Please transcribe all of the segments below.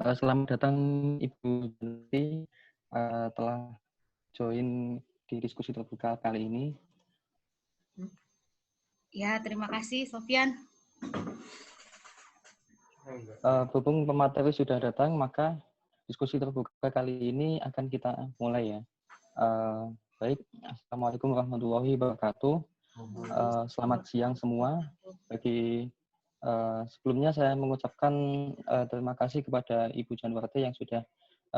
Selamat datang Ibu Janti, telah join di diskusi terbuka kali ini. Ya, terima kasih Sofyan. Berhubung pemateri sudah datang, maka diskusi terbuka kali ini akan kita mulai ya. Baik, Assalamualaikum warahmatullahi wabarakatuh. Selamat siang semua. Sebelumnya saya mengucapkan terima kasih kepada Ibu Janwarti yang sudah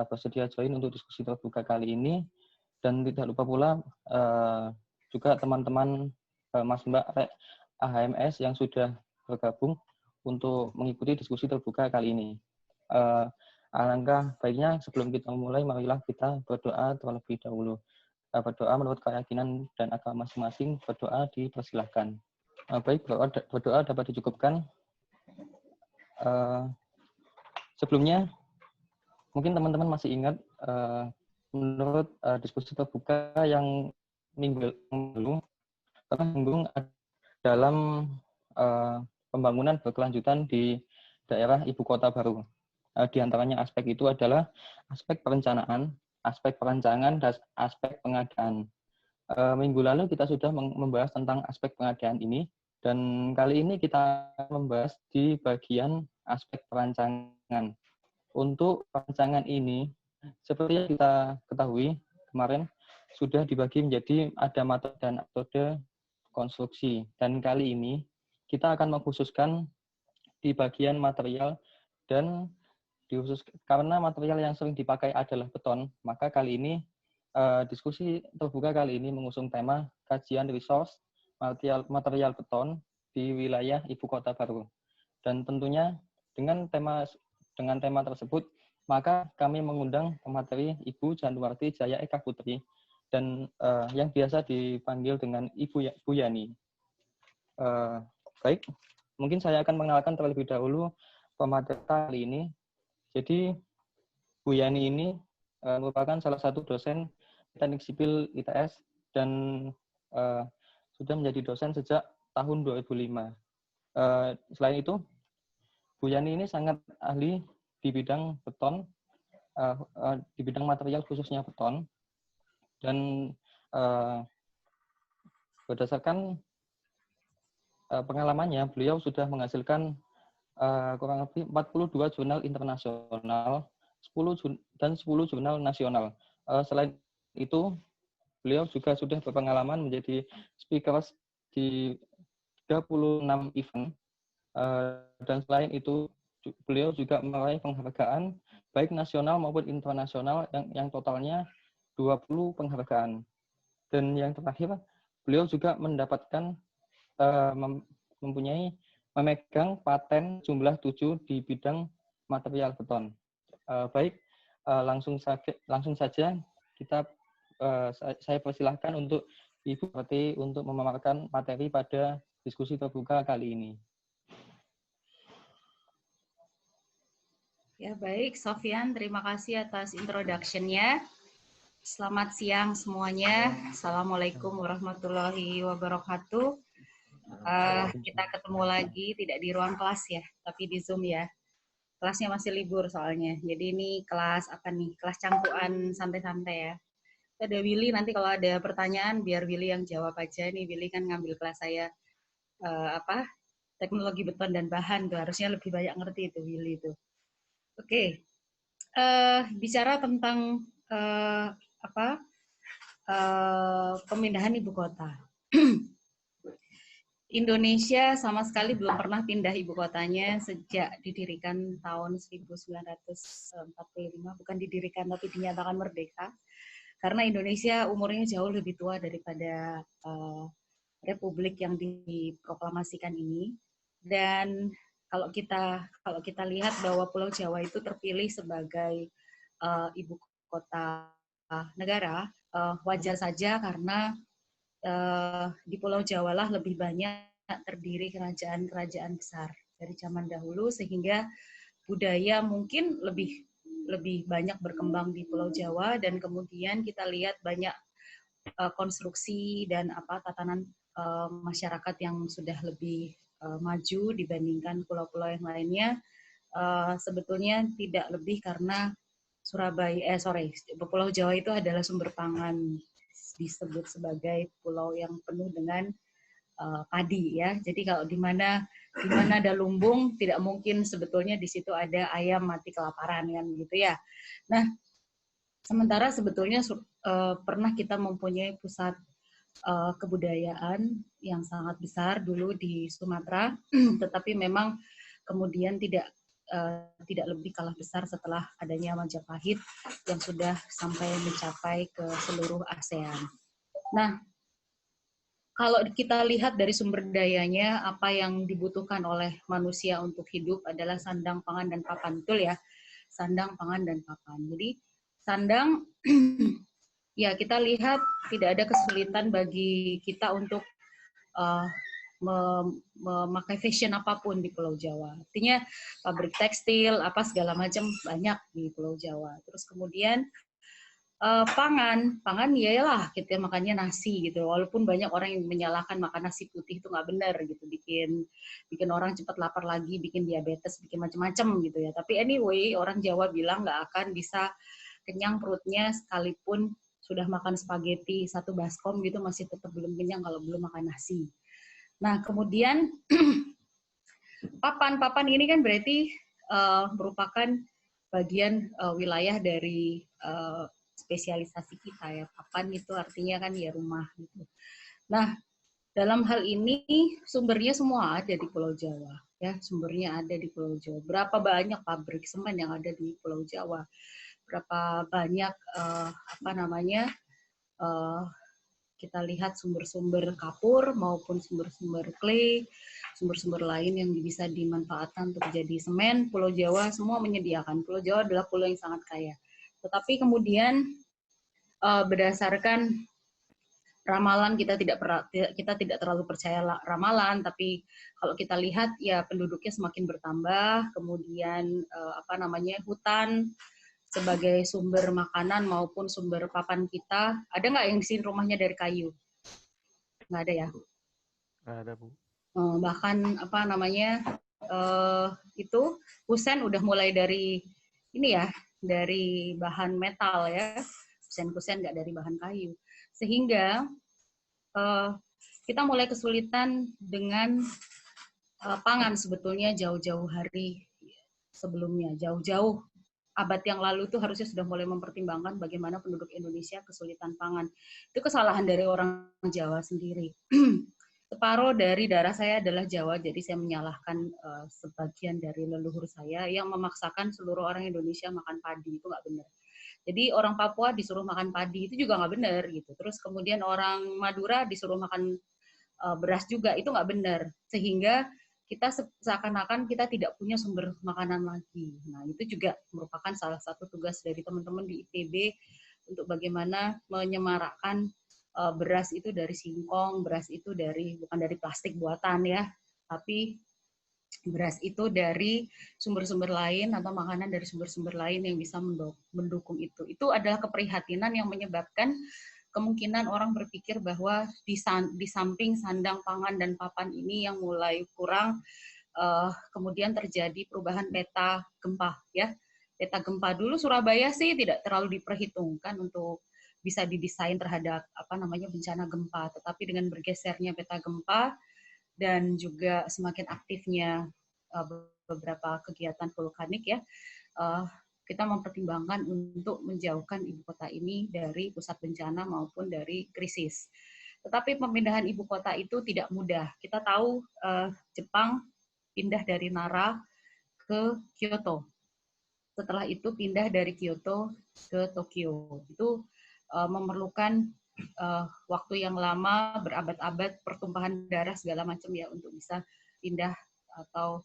bersedia join untuk diskusi terbuka kali ini, dan tidak lupa pula juga teman-teman Mas Mbak AHMS yang sudah bergabung untuk mengikuti diskusi terbuka kali ini. Alangkah baiknya sebelum kita memulai, marilah kita berdoa terlebih dahulu. Berdoa menurut keyakinan dan agama masing-masing, berdoa dipersilahkan. Baik, berdoa dapat dicukupkan. Sebelumnya, mungkin teman-teman masih ingat menurut diskusi terbuka yang minggu lalu telah menyinggung dalam pembangunan berkelanjutan di daerah ibu kota baru. Di antaranya aspek itu adalah aspek perencanaan, aspek perancangan, dan aspek pengadaan. Minggu lalu kita sudah membahas tentang aspek pengadaan ini, dan kali ini kita membahas di bagian aspek perancangan. Untuk perancangan ini, seperti yang kita ketahui kemarin, sudah dibagi menjadi ada materi dan metode konstruksi. Dan kali ini kita akan mengkhususkan di bagian material, dan karena material yang sering dipakai adalah beton, maka kali ini diskusi terbuka kali ini mengusung tema kajian resource material beton di wilayah ibu kota baru. Dan tentunya dengan tema tersebut, maka kami mengundang pemateri Ibu Janwarti Jaya Eka Putri, dan yang biasa dipanggil dengan Ibu Yani. Baik, mungkin saya akan mengenalkan terlebih dahulu pemateri kali ini. Jadi Bu Yani ini merupakan salah satu dosen Teknik Sipil ITS dan sudah menjadi dosen sejak tahun 2005. Selain itu, Bu Yani ini sangat ahli di bidang beton, di bidang material khususnya beton, dan berdasarkan pengalamannya, beliau sudah menghasilkan kurang lebih 42 jurnal internasional, 10 jurnal nasional. Selain itu, beliau juga sudah berpengalaman menjadi speaker di 36 event, dan selain itu beliau juga meraih penghargaan baik nasional maupun internasional yang totalnya 20 penghargaan. Dan yang terakhir, beliau juga mendapatkan memegang paten jumlah 7 di bidang material beton. Baik, langsung saja kita saya persilahkan untuk Ibu Pati untuk memaparkan materi pada diskusi terbuka kali ini. Ya, baik, Sofyan, terima kasih atas introduction-nya. Selamat siang semuanya. Assalamualaikum warahmatullahi wabarakatuh. Kita ketemu lagi, tidak di ruang kelas ya, tapi di Zoom ya. Kelasnya masih libur soalnya. Jadi ini kelas apa nih? Kelas cangkuan santai-santai ya. Ada Willy, nanti kalau ada pertanyaan biar Willy yang jawab aja nih. Willy kan ngambil kelas saya teknologi beton dan bahan tuh, harusnya lebih banyak ngerti itu Willy itu. Oke. Bicara tentang pemindahan ibu kota. Indonesia sama sekali belum pernah pindah ibu kotanya sejak didirikan tahun 1945, bukan didirikan tapi dinyatakan merdeka. Karena Indonesia umurnya jauh lebih tua daripada republik yang diproklamasikan ini. Dan kalau kita lihat bahwa Pulau Jawa itu terpilih sebagai ibu kota negara, wajar saja karena di Pulau Jawa lah lebih banyak terdiri kerajaan-kerajaan besar dari zaman dahulu, sehingga budaya mungkin lebih banyak berkembang di Pulau Jawa, dan kemudian kita lihat banyak konstruksi dan tatanan masyarakat yang sudah lebih maju dibandingkan pulau-pulau yang lainnya. sebetulnya tidak lebih karena Pulau Jawa itu adalah sumber pangan, disebut sebagai pulau yang penuh dengan padi ya. Jadi kalau di mana ada lumbung, tidak mungkin sebetulnya di situ ada ayam mati kelaparan kan gitu ya. Nah, sementara sebetulnya pernah kita mempunyai pusat kebudayaan yang sangat besar dulu di Sumatera, tetapi memang kemudian tidak lebih kalah besar setelah adanya Majapahit yang sudah sampai mencapai ke seluruh ASEAN. Nah, kalau kita lihat dari sumber dayanya, apa yang dibutuhkan oleh manusia untuk hidup adalah sandang, pangan, dan papan. Betul ya? Sandang, pangan, dan papan. Jadi, sandang, ya kita lihat tidak ada kesulitan bagi kita untuk memakai fashion apapun di Pulau Jawa. Artinya pabrik tekstil, apa segala macam banyak di Pulau Jawa. Terus kemudian pangan iyalah kita makannya nasi gitu. Walaupun banyak orang yang menyalahkan makan nasi putih itu nggak benar gitu, bikin orang cepat lapar lagi, bikin diabetes, bikin macam-macam gitu ya. Tapi anyway, orang Jawa bilang nggak akan bisa kenyang perutnya sekalipun sudah makan spaghetti satu baskom gitu masih tetap belum kenyang kalau belum makan nasi. Nah, kemudian papan ini kan berarti merupakan bagian wilayah dari spesialisasi kita ya. Papan itu artinya kan ya rumah gitu. Nah, dalam hal ini sumbernya semua ada di Pulau Jawa ya, sumbernya ada di Pulau Jawa. Berapa banyak pabrik semen yang ada di Pulau Jawa? Berapa banyak kita lihat sumber-sumber kapur maupun sumber-sumber clay, sumber-sumber lain yang bisa dimanfaatkan untuk jadi semen. Pulau Jawa semua menyediakan. Pulau Jawa adalah pulau yang sangat kaya. Tetapi kemudian berdasarkan ramalan kita tidak terlalu percaya ramalan, tapi kalau kita lihat ya penduduknya semakin bertambah, kemudian hutan sebagai sumber makanan maupun sumber papan kita. Ada nggak yang di sini rumahnya dari kayu? Nggak ada ya? Nggak ada, Bu. Bahkan itu kusen udah mulai dari ini ya, dari bahan metal ya. Kusen nggak dari bahan kayu. Sehingga kita mulai kesulitan dengan pangan sebetulnya jauh-jauh hari sebelumnya, jauh-jauh abad yang lalu itu harusnya sudah mulai mempertimbangkan bagaimana penduduk Indonesia kesulitan pangan. Itu kesalahan dari orang Jawa sendiri. Separuh dari darah saya adalah Jawa, jadi saya menyalahkan sebagian dari leluhur saya yang memaksakan seluruh orang Indonesia makan padi. Itu nggak benar. Jadi orang Papua disuruh makan padi, itu juga nggak benar. Gitu. Terus kemudian orang Madura disuruh makan beras juga, itu nggak benar. Sehingga kita seakan-akan kita tidak punya sumber makanan lagi. Nah, itu juga merupakan salah satu tugas dari teman-teman di IPB untuk bagaimana menyemarakkan beras itu dari singkong, beras itu bukan dari plastik buatan ya, tapi beras itu dari sumber-sumber lain atau makanan dari sumber-sumber lain yang bisa mendukung itu. Itu adalah keprihatinan yang menyebabkan kemungkinan orang berpikir bahwa di samping sandang, pangan, dan papan ini yang mulai kurang, kemudian terjadi perubahan peta gempa. Ya, peta gempa dulu Surabaya sih tidak terlalu diperhitungkan untuk bisa didesain terhadap bencana gempa, tetapi dengan bergesernya peta gempa dan juga semakin aktifnya beberapa kegiatan vulkanik ya, kita mempertimbangkan untuk menjauhkan ibu kota ini dari pusat bencana maupun dari krisis. Tetapi pemindahan ibu kota itu tidak mudah. Kita tahu Jepang pindah dari Nara ke Kyoto. Setelah itu pindah dari Kyoto ke Tokyo. Itu memerlukan waktu yang lama, berabad-abad, pertumpahan darah segala macam ya untuk bisa pindah atau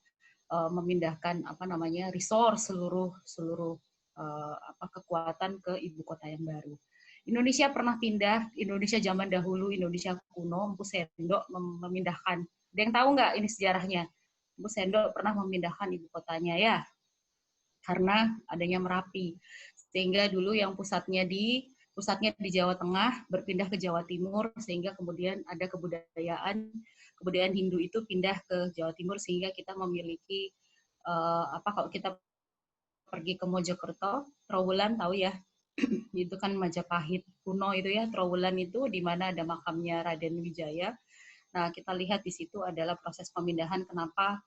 memindahkan resource seluruh kekuatan ke ibu kota yang baru. Indonesia pernah pindah, Indonesia zaman dahulu, Indonesia kuno, Empu Sendok memindahkan. Ada yang tahu nggak ini sejarahnya? Empu Sendok pernah memindahkan ibu kotanya ya, karena adanya Merapi. Sehingga dulu yang pusatnya di Jawa Tengah berpindah ke Jawa Timur, sehingga kemudian ada kebudayaan Hindu itu pindah ke Jawa Timur, sehingga kita memiliki kalau kita pergi ke Mojokerto, Trowulan tahu ya, itu kan Majapahit kuno itu ya, Trowulan itu di mana ada makamnya Raden Wijaya. Nah, kita lihat di situ adalah proses pemindahan kenapa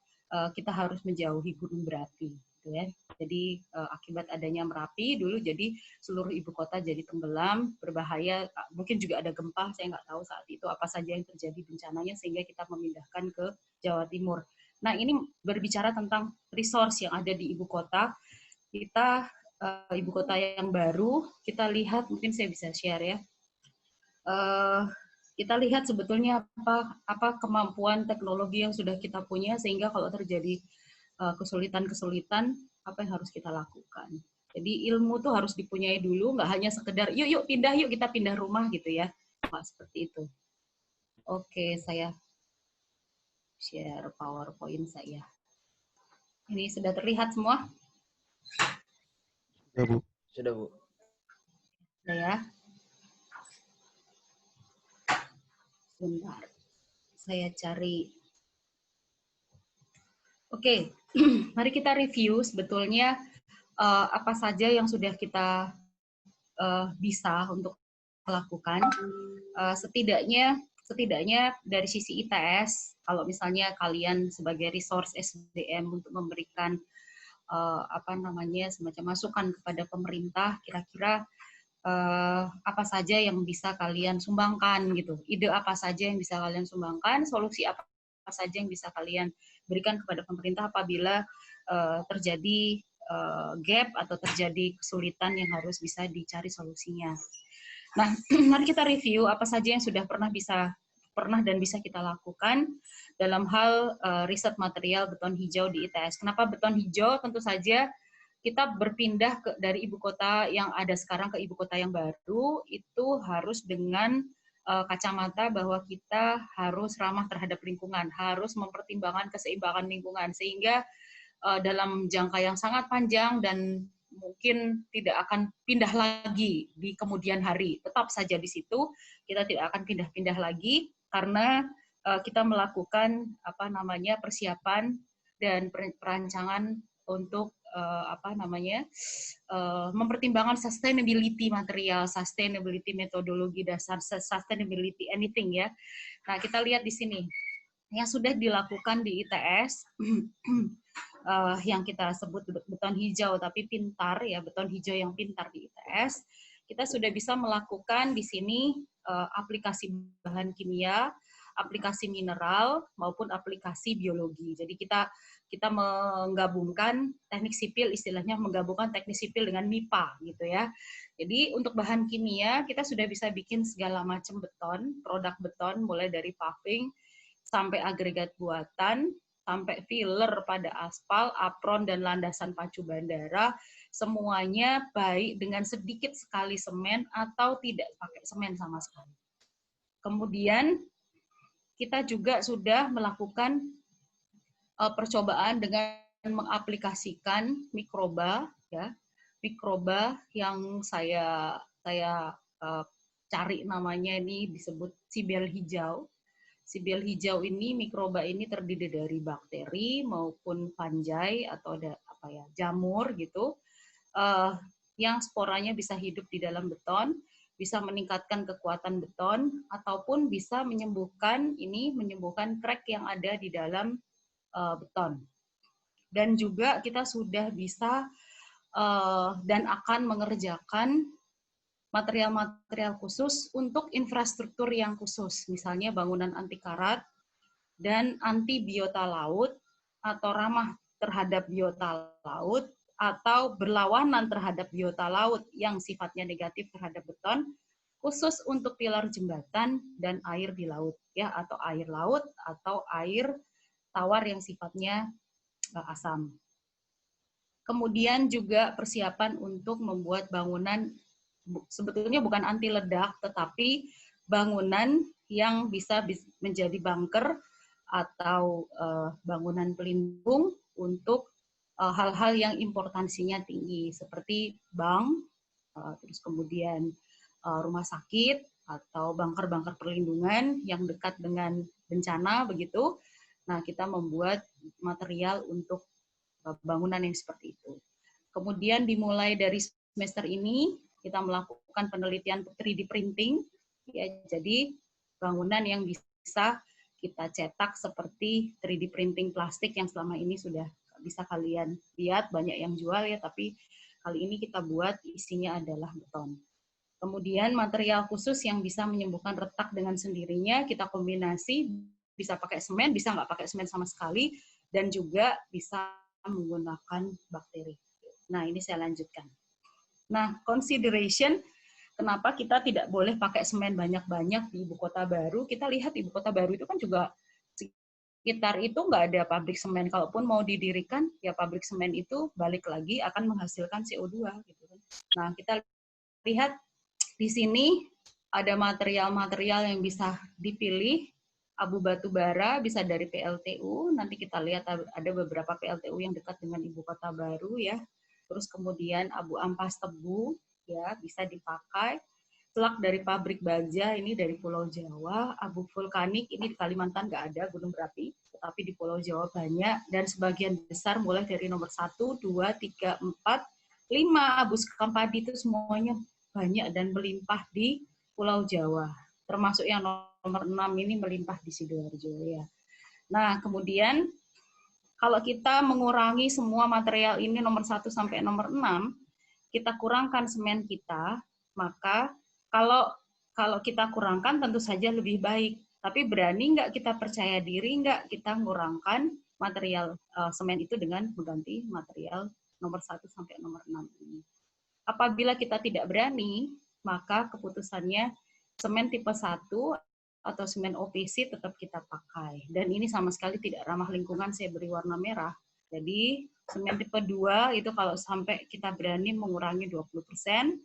kita harus menjauhi gunung berapi, gitu ya. Jadi akibat adanya Merapi dulu, jadi seluruh ibu kota jadi tenggelam, berbahaya. Mungkin juga ada gempa, saya nggak tahu saat itu apa saja yang terjadi bencananya sehingga kita memindahkan ke Jawa Timur. Nah, ini berbicara tentang resource yang ada di ibu kota. Kita ibu kota yang baru, kita lihat, mungkin saya bisa share ya. Kita lihat sebetulnya apa kemampuan teknologi yang sudah kita punya sehingga kalau terjadi kesulitan-kesulitan apa yang harus kita lakukan. Jadi ilmu tuh harus dipunyai dulu, nggak hanya sekedar yuk pindah, yuk kita pindah rumah gitu ya, seperti itu. Oke, saya share PowerPoint saya. Ini sudah terlihat semua? Sudah, Bu. Sudah, Bu. Sudah ya. Sebentar, saya cari. Oke, mari kita review sebetulnya apa saja yang sudah kita bisa untuk melakukan. Setidaknya dari sisi ITS, kalau misalnya kalian sebagai resource SDM untuk memberikan semacam masukan kepada pemerintah, kira-kira apa saja yang bisa kalian sumbangkan gitu, ide apa saja yang bisa kalian sumbangkan, solusi apa saja yang bisa kalian berikan kepada pemerintah apabila terjadi gap atau terjadi kesulitan yang harus bisa dicari solusinya. Nah, mari kita review apa saja yang sudah pernah dan bisa kita lakukan dalam hal riset material beton hijau di ITS. Kenapa beton hijau? Tentu saja kita berpindah dari ibu kota yang ada sekarang ke ibu kota yang baru itu harus dengan kacamata bahwa kita harus ramah terhadap lingkungan, harus mempertimbangkan keseimbangan lingkungan, sehingga dalam jangka yang sangat panjang dan mungkin tidak akan pindah lagi di kemudian hari. Tetap saja di situ, kita tidak akan pindah-pindah lagi karena kita melakukan persiapan dan perancangan untuk mempertimbangkan sustainability material, sustainability metodologi dasar, sustainability anything ya. Nah, kita lihat di sini yang sudah dilakukan di ITS yang kita sebut beton hijau tapi pintar ya, beton hijau yang pintar di ITS. Kita sudah bisa melakukan di sini aplikasi bahan kimia, aplikasi mineral maupun aplikasi biologi. Jadi kita menggabungkan teknik sipil, istilahnya menggabungkan teknik sipil dengan MIPA gitu ya. Jadi untuk bahan kimia kita sudah bisa bikin segala macam beton, produk beton mulai dari paving sampai agregat buatan, sampai filler pada aspal, apron dan landasan pacu bandara, semuanya baik dengan sedikit sekali semen atau tidak pakai semen sama sekali. Kemudian kita juga sudah melakukan percobaan dengan mengaplikasikan mikroba ya, mikroba yang saya cari namanya ini disebut sibel hijau. Sibel hijau ini, mikroba ini terdiri dari bakteri maupun fungi atau ada jamur gitu, yang sporanya bisa hidup di dalam beton, bisa meningkatkan kekuatan beton ataupun bisa menyembuhkan crack yang ada di dalam beton. Dan juga kita sudah bisa dan akan mengerjakan material-material khusus untuk infrastruktur yang khusus, misalnya bangunan anti karat dan anti biota laut atau ramah terhadap biota laut atau berlawanan terhadap biota laut yang sifatnya negatif terhadap beton, khusus untuk pilar jembatan dan air di laut ya, atau air laut atau air tawar yang sifatnya asam. Kemudian juga persiapan untuk membuat bangunan, sebetulnya bukan anti ledak, tetapi bangunan yang bisa menjadi bunker atau bangunan pelindung untuk hal-hal yang importansinya tinggi, seperti bank, terus kemudian rumah sakit, atau bunker-bunker perlindungan yang dekat dengan bencana, begitu. Nah, kita membuat material untuk bangunan yang seperti itu. Kemudian dimulai dari semester ini kita melakukan penelitian 3D printing, ya, jadi bangunan yang bisa kita cetak seperti 3D printing plastik yang selama ini sudah bisa kalian lihat banyak yang jual ya, tapi kali ini kita buat isinya adalah beton. Kemudian material khusus yang bisa menyembuhkan retak dengan sendirinya kita kombinasi, bisa pakai semen, bisa nggak pakai semen sama sekali, dan juga bisa menggunakan bakteri. Nah, ini saya lanjutkan. Nah, consideration, kenapa kita tidak boleh pakai semen banyak-banyak di ibu kota baru? Kita lihat ibu kota baru itu kan juga sekitar itu nggak ada pabrik semen. Kalaupun mau didirikan, ya pabrik semen itu balik lagi akan menghasilkan CO2. Gitu kan. Nah, kita lihat di sini ada material-material yang bisa dipilih. Abu batu bara bisa dari PLTU. Nanti kita lihat ada beberapa PLTU yang dekat dengan ibu kota baru ya. Terus kemudian abu ampas tebu ya bisa dipakai. Selak dari pabrik baja ini dari Pulau Jawa. Abu vulkanik ini di Kalimantan nggak ada gunung berapi, tetapi di Pulau Jawa banyak. Dan sebagian besar mulai dari nomor 1, 2, 3, 4, 5 abu sekam padi itu semuanya banyak dan melimpah di Pulau Jawa. Termasuk yang nomor 6 ini melimpah di Sidoarjo ya. Nah, kemudian kalau kita mengurangi semua material ini nomor 1 sampai nomor 6, kita kurangkan semen kita, maka kalau kita kurangkan tentu saja lebih baik. Tapi berani nggak kita percaya diri nggak kita mengurangkan material semen itu dengan mengganti material nomor 1 sampai nomor 6 ini. Apabila kita tidak berani, maka keputusannya semen tipe 1 atau semen OPC tetap kita pakai. Dan ini sama sekali tidak ramah lingkungan, saya beri warna merah. Jadi semen tipe 2 itu kalau sampai kita berani mengurangi 20%.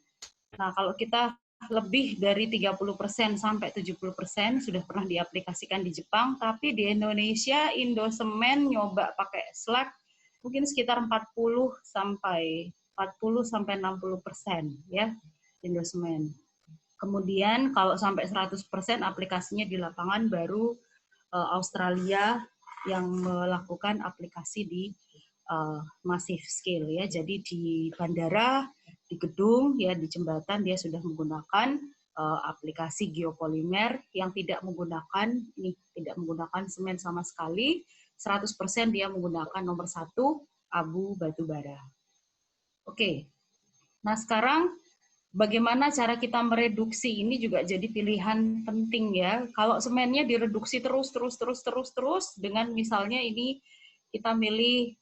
Nah, kalau kita lebih dari 30% sampai 70% sudah pernah diaplikasikan di Jepang, tapi di Indonesia Indosemen nyoba pakai slag mungkin sekitar 40 sampai 60% ya Indosemen. Kemudian kalau sampai 100% aplikasinya di lapangan baru Australia yang melakukan aplikasi di massive scale ya. Jadi di bandara, di gedung ya, di jembatan dia sudah menggunakan aplikasi geopolimer yang tidak menggunakan semen sama sekali. 100% dia menggunakan nomor 1 abu batu bara. Oke. Nah, sekarang bagaimana cara kita mereduksi ini juga jadi pilihan penting ya. Kalau semennya direduksi terus dengan misalnya ini kita milih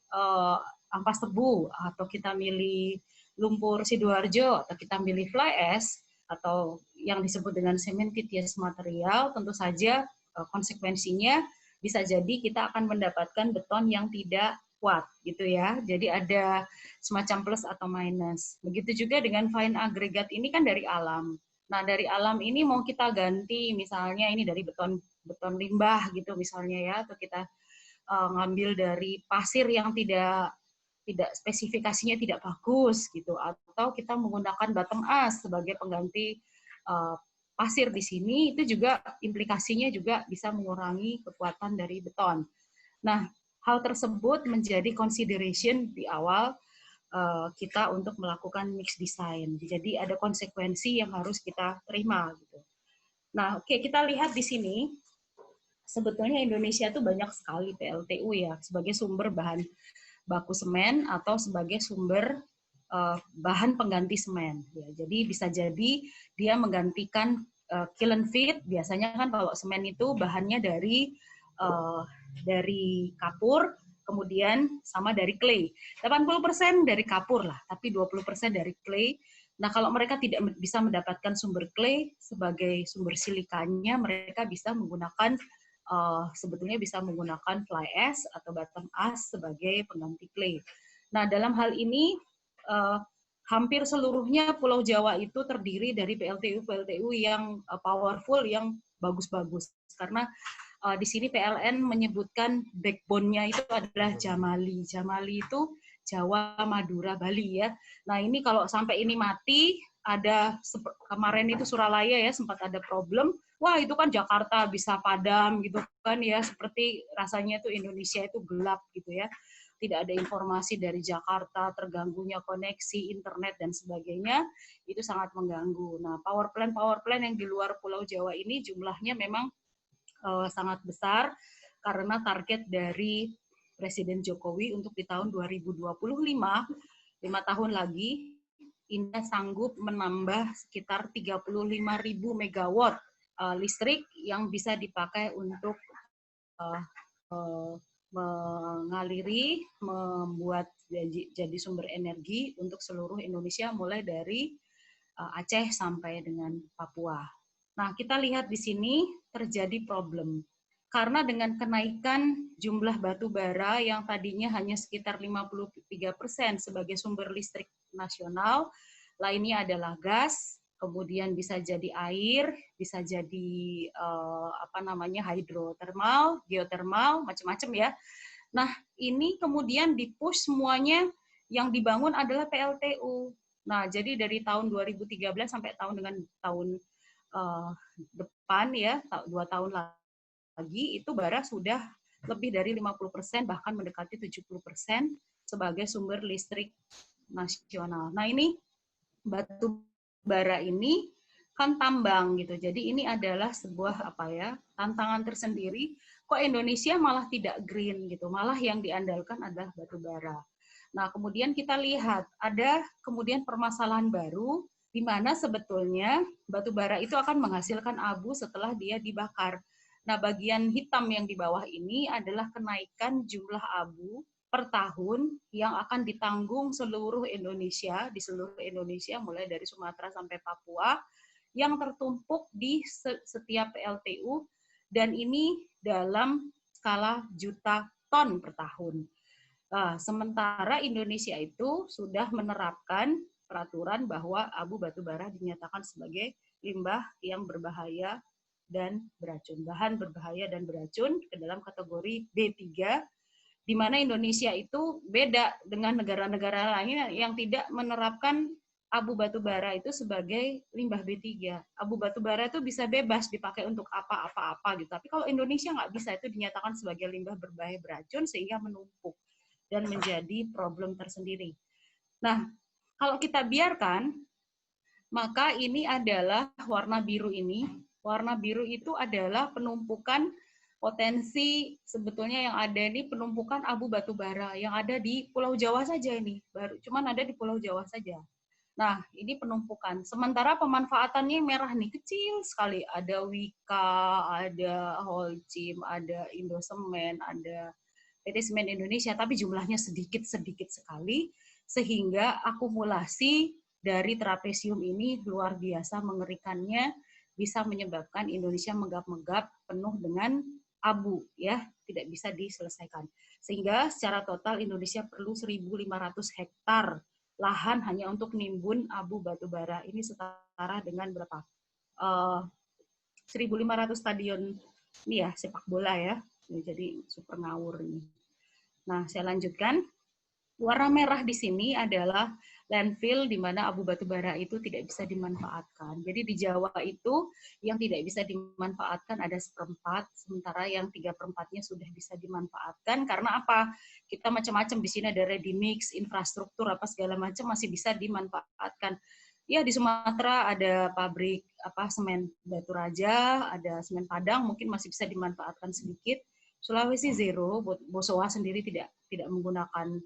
ampas tebu atau kita milih lumpur Sidoarjo atau kita milih fly ash atau yang disebut dengan cementitious material, tentu saja konsekuensinya bisa jadi kita akan mendapatkan beton yang tidak kuat gitu ya. Jadi ada semacam plus atau minus. Begitu juga dengan fine aggregate ini kan dari alam. Nah, dari alam ini mau kita ganti misalnya ini dari beton limbah gitu misalnya ya, atau kita ngambil dari pasir yang tidak spesifikasinya tidak bagus gitu, atau kita menggunakan bottom as sebagai pengganti pasir di sini, itu juga implikasinya juga bisa mengurangi kekuatan dari beton. Nah, hal tersebut menjadi consideration di awal kita untuk melakukan mix design. Jadi ada konsekuensi yang harus kita terima gitu. Nah, oke, kita lihat di sini sebetulnya Indonesia itu banyak sekali PLTU ya sebagai sumber bahan baku semen atau sebagai sumber bahan pengganti semen. Ya, jadi bisa jadi dia menggantikan kiln feed. Biasanya kan kalau semen itu bahannya dari kapur, kemudian sama dari clay. 80% dari kapur lah, tapi 20% dari clay. Nah, kalau mereka tidak bisa mendapatkan sumber clay sebagai sumber silikanya, mereka bisa menggunakan sebetulnya bisa menggunakan fly ash atau bottom ash sebagai pengganti clay. Nah, dalam hal ini hampir seluruhnya Pulau Jawa itu terdiri dari PLTU yang powerful, yang bagus-bagus. Karena di sini PLN menyebutkan backbone-nya itu adalah Jamali. Jamali itu Jawa, Madura, Bali ya. Nah, ini kalau sampai ini mati, ada kemarin itu Suralaya ya sempat ada problem. Wah, itu kan Jakarta bisa padam gitu kan ya, seperti rasanya itu Indonesia itu gelap gitu ya. tidak ada informasi dari Jakarta, terganggunya koneksi, internet, dan sebagainya, itu sangat mengganggu. Nah, power plant yang di luar Pulau Jawa ini jumlahnya memang sangat besar, karena target dari Presiden Jokowi untuk di tahun 2025, 5 tahun lagi, Indah sanggup menambah sekitar 35.000 megawatt listrik yang bisa dipakai untuk mengaliri, membuat jadi sumber energi untuk seluruh Indonesia, mulai dari Aceh sampai dengan Papua. Nah, kita lihat di sini terjadi problem. Karena dengan kenaikan jumlah batu bara yang tadinya hanya sekitar 53% sebagai sumber listrik nasional, lainnya adalah gas, kemudian bisa jadi air, bisa jadi hidrotermal, geotermal, macam-macam ya. Nah, ini kemudian dipush semuanya, yang dibangun adalah PLTU. Nah, jadi dari tahun 2013 sampai tahun depan ya, 2 tahun lagi, itu bara sudah lebih dari 50%, bahkan mendekati 70% sebagai sumber listrik nasional. Nah, ini batu bara ini kan tambang gitu. Jadi ini adalah sebuah tantangan tersendiri. Kok Indonesia malah tidak green gitu, malah yang diandalkan adalah batu bara. Nah, kemudian kita lihat ada kemudian permasalahan baru, di mana sebetulnya batu bara itu akan menghasilkan abu setelah dia dibakar. Nah, bagian hitam yang di bawah ini adalah kenaikan jumlah abu per tahun yang akan ditanggung seluruh Indonesia, di seluruh Indonesia mulai dari Sumatera sampai Papua, yang tertumpuk di setiap PLTU, dan ini dalam skala juta ton per tahun. Sementara Indonesia itu sudah menerapkan peraturan bahwa abu batu bara dinyatakan sebagai limbah yang berbahaya dan beracun, bahan berbahaya dan beracun ke dalam kategori B3, di mana Indonesia itu beda dengan negara-negara lain yang tidak menerapkan abu batu bara itu sebagai limbah B3. Abu batu bara itu bisa bebas dipakai untuk apa-apa gitu. Tapi kalau Indonesia nggak bisa, itu dinyatakan sebagai limbah berbahaya beracun, sehingga menumpuk dan menjadi problem tersendiri. Nah, kalau kita biarkan, maka ini adalah warna biru ini. Warna biru itu adalah penumpukan potensi, sebetulnya yang ada ini penumpukan abu batu bara yang ada di Pulau Jawa saja ini. Cuman ada di Pulau Jawa saja. Nah, ini penumpukan. Sementara pemanfaatannya merah nih, kecil sekali. Ada Wika, ada Holcim, ada Indosemen, ada PT Semen Indonesia, tapi jumlahnya sedikit-sedikit sekali, sehingga akumulasi dari trapesium ini luar biasa mengerikannya, bisa menyebabkan Indonesia menggap-menggap penuh dengan abu, ya, tidak bisa diselesaikan. Sehingga secara total Indonesia perlu 1.500 hektar lahan hanya untuk nimbun abu batu bara. Ini setara dengan berapa? 1.500 stadion ini ya, sepak bola ya. Jadi super ngawur ini. Nah, saya lanjutkan. Warna merah di sini adalah landfill, di mana abu batu bara itu tidak bisa dimanfaatkan. Jadi di Jawa itu yang tidak bisa dimanfaatkan ada 1/4, sementara yang 3/4-nya sudah bisa dimanfaatkan. Karena apa? Kita macam-macam di sini, ada ready mix, infrastruktur apa segala macam masih bisa dimanfaatkan. Ya, di Sumatera ada pabrik semen Batu Raja, ada semen Padang, mungkin masih bisa dimanfaatkan sedikit. Sulawesi zero, Bosowa sendiri tidak menggunakan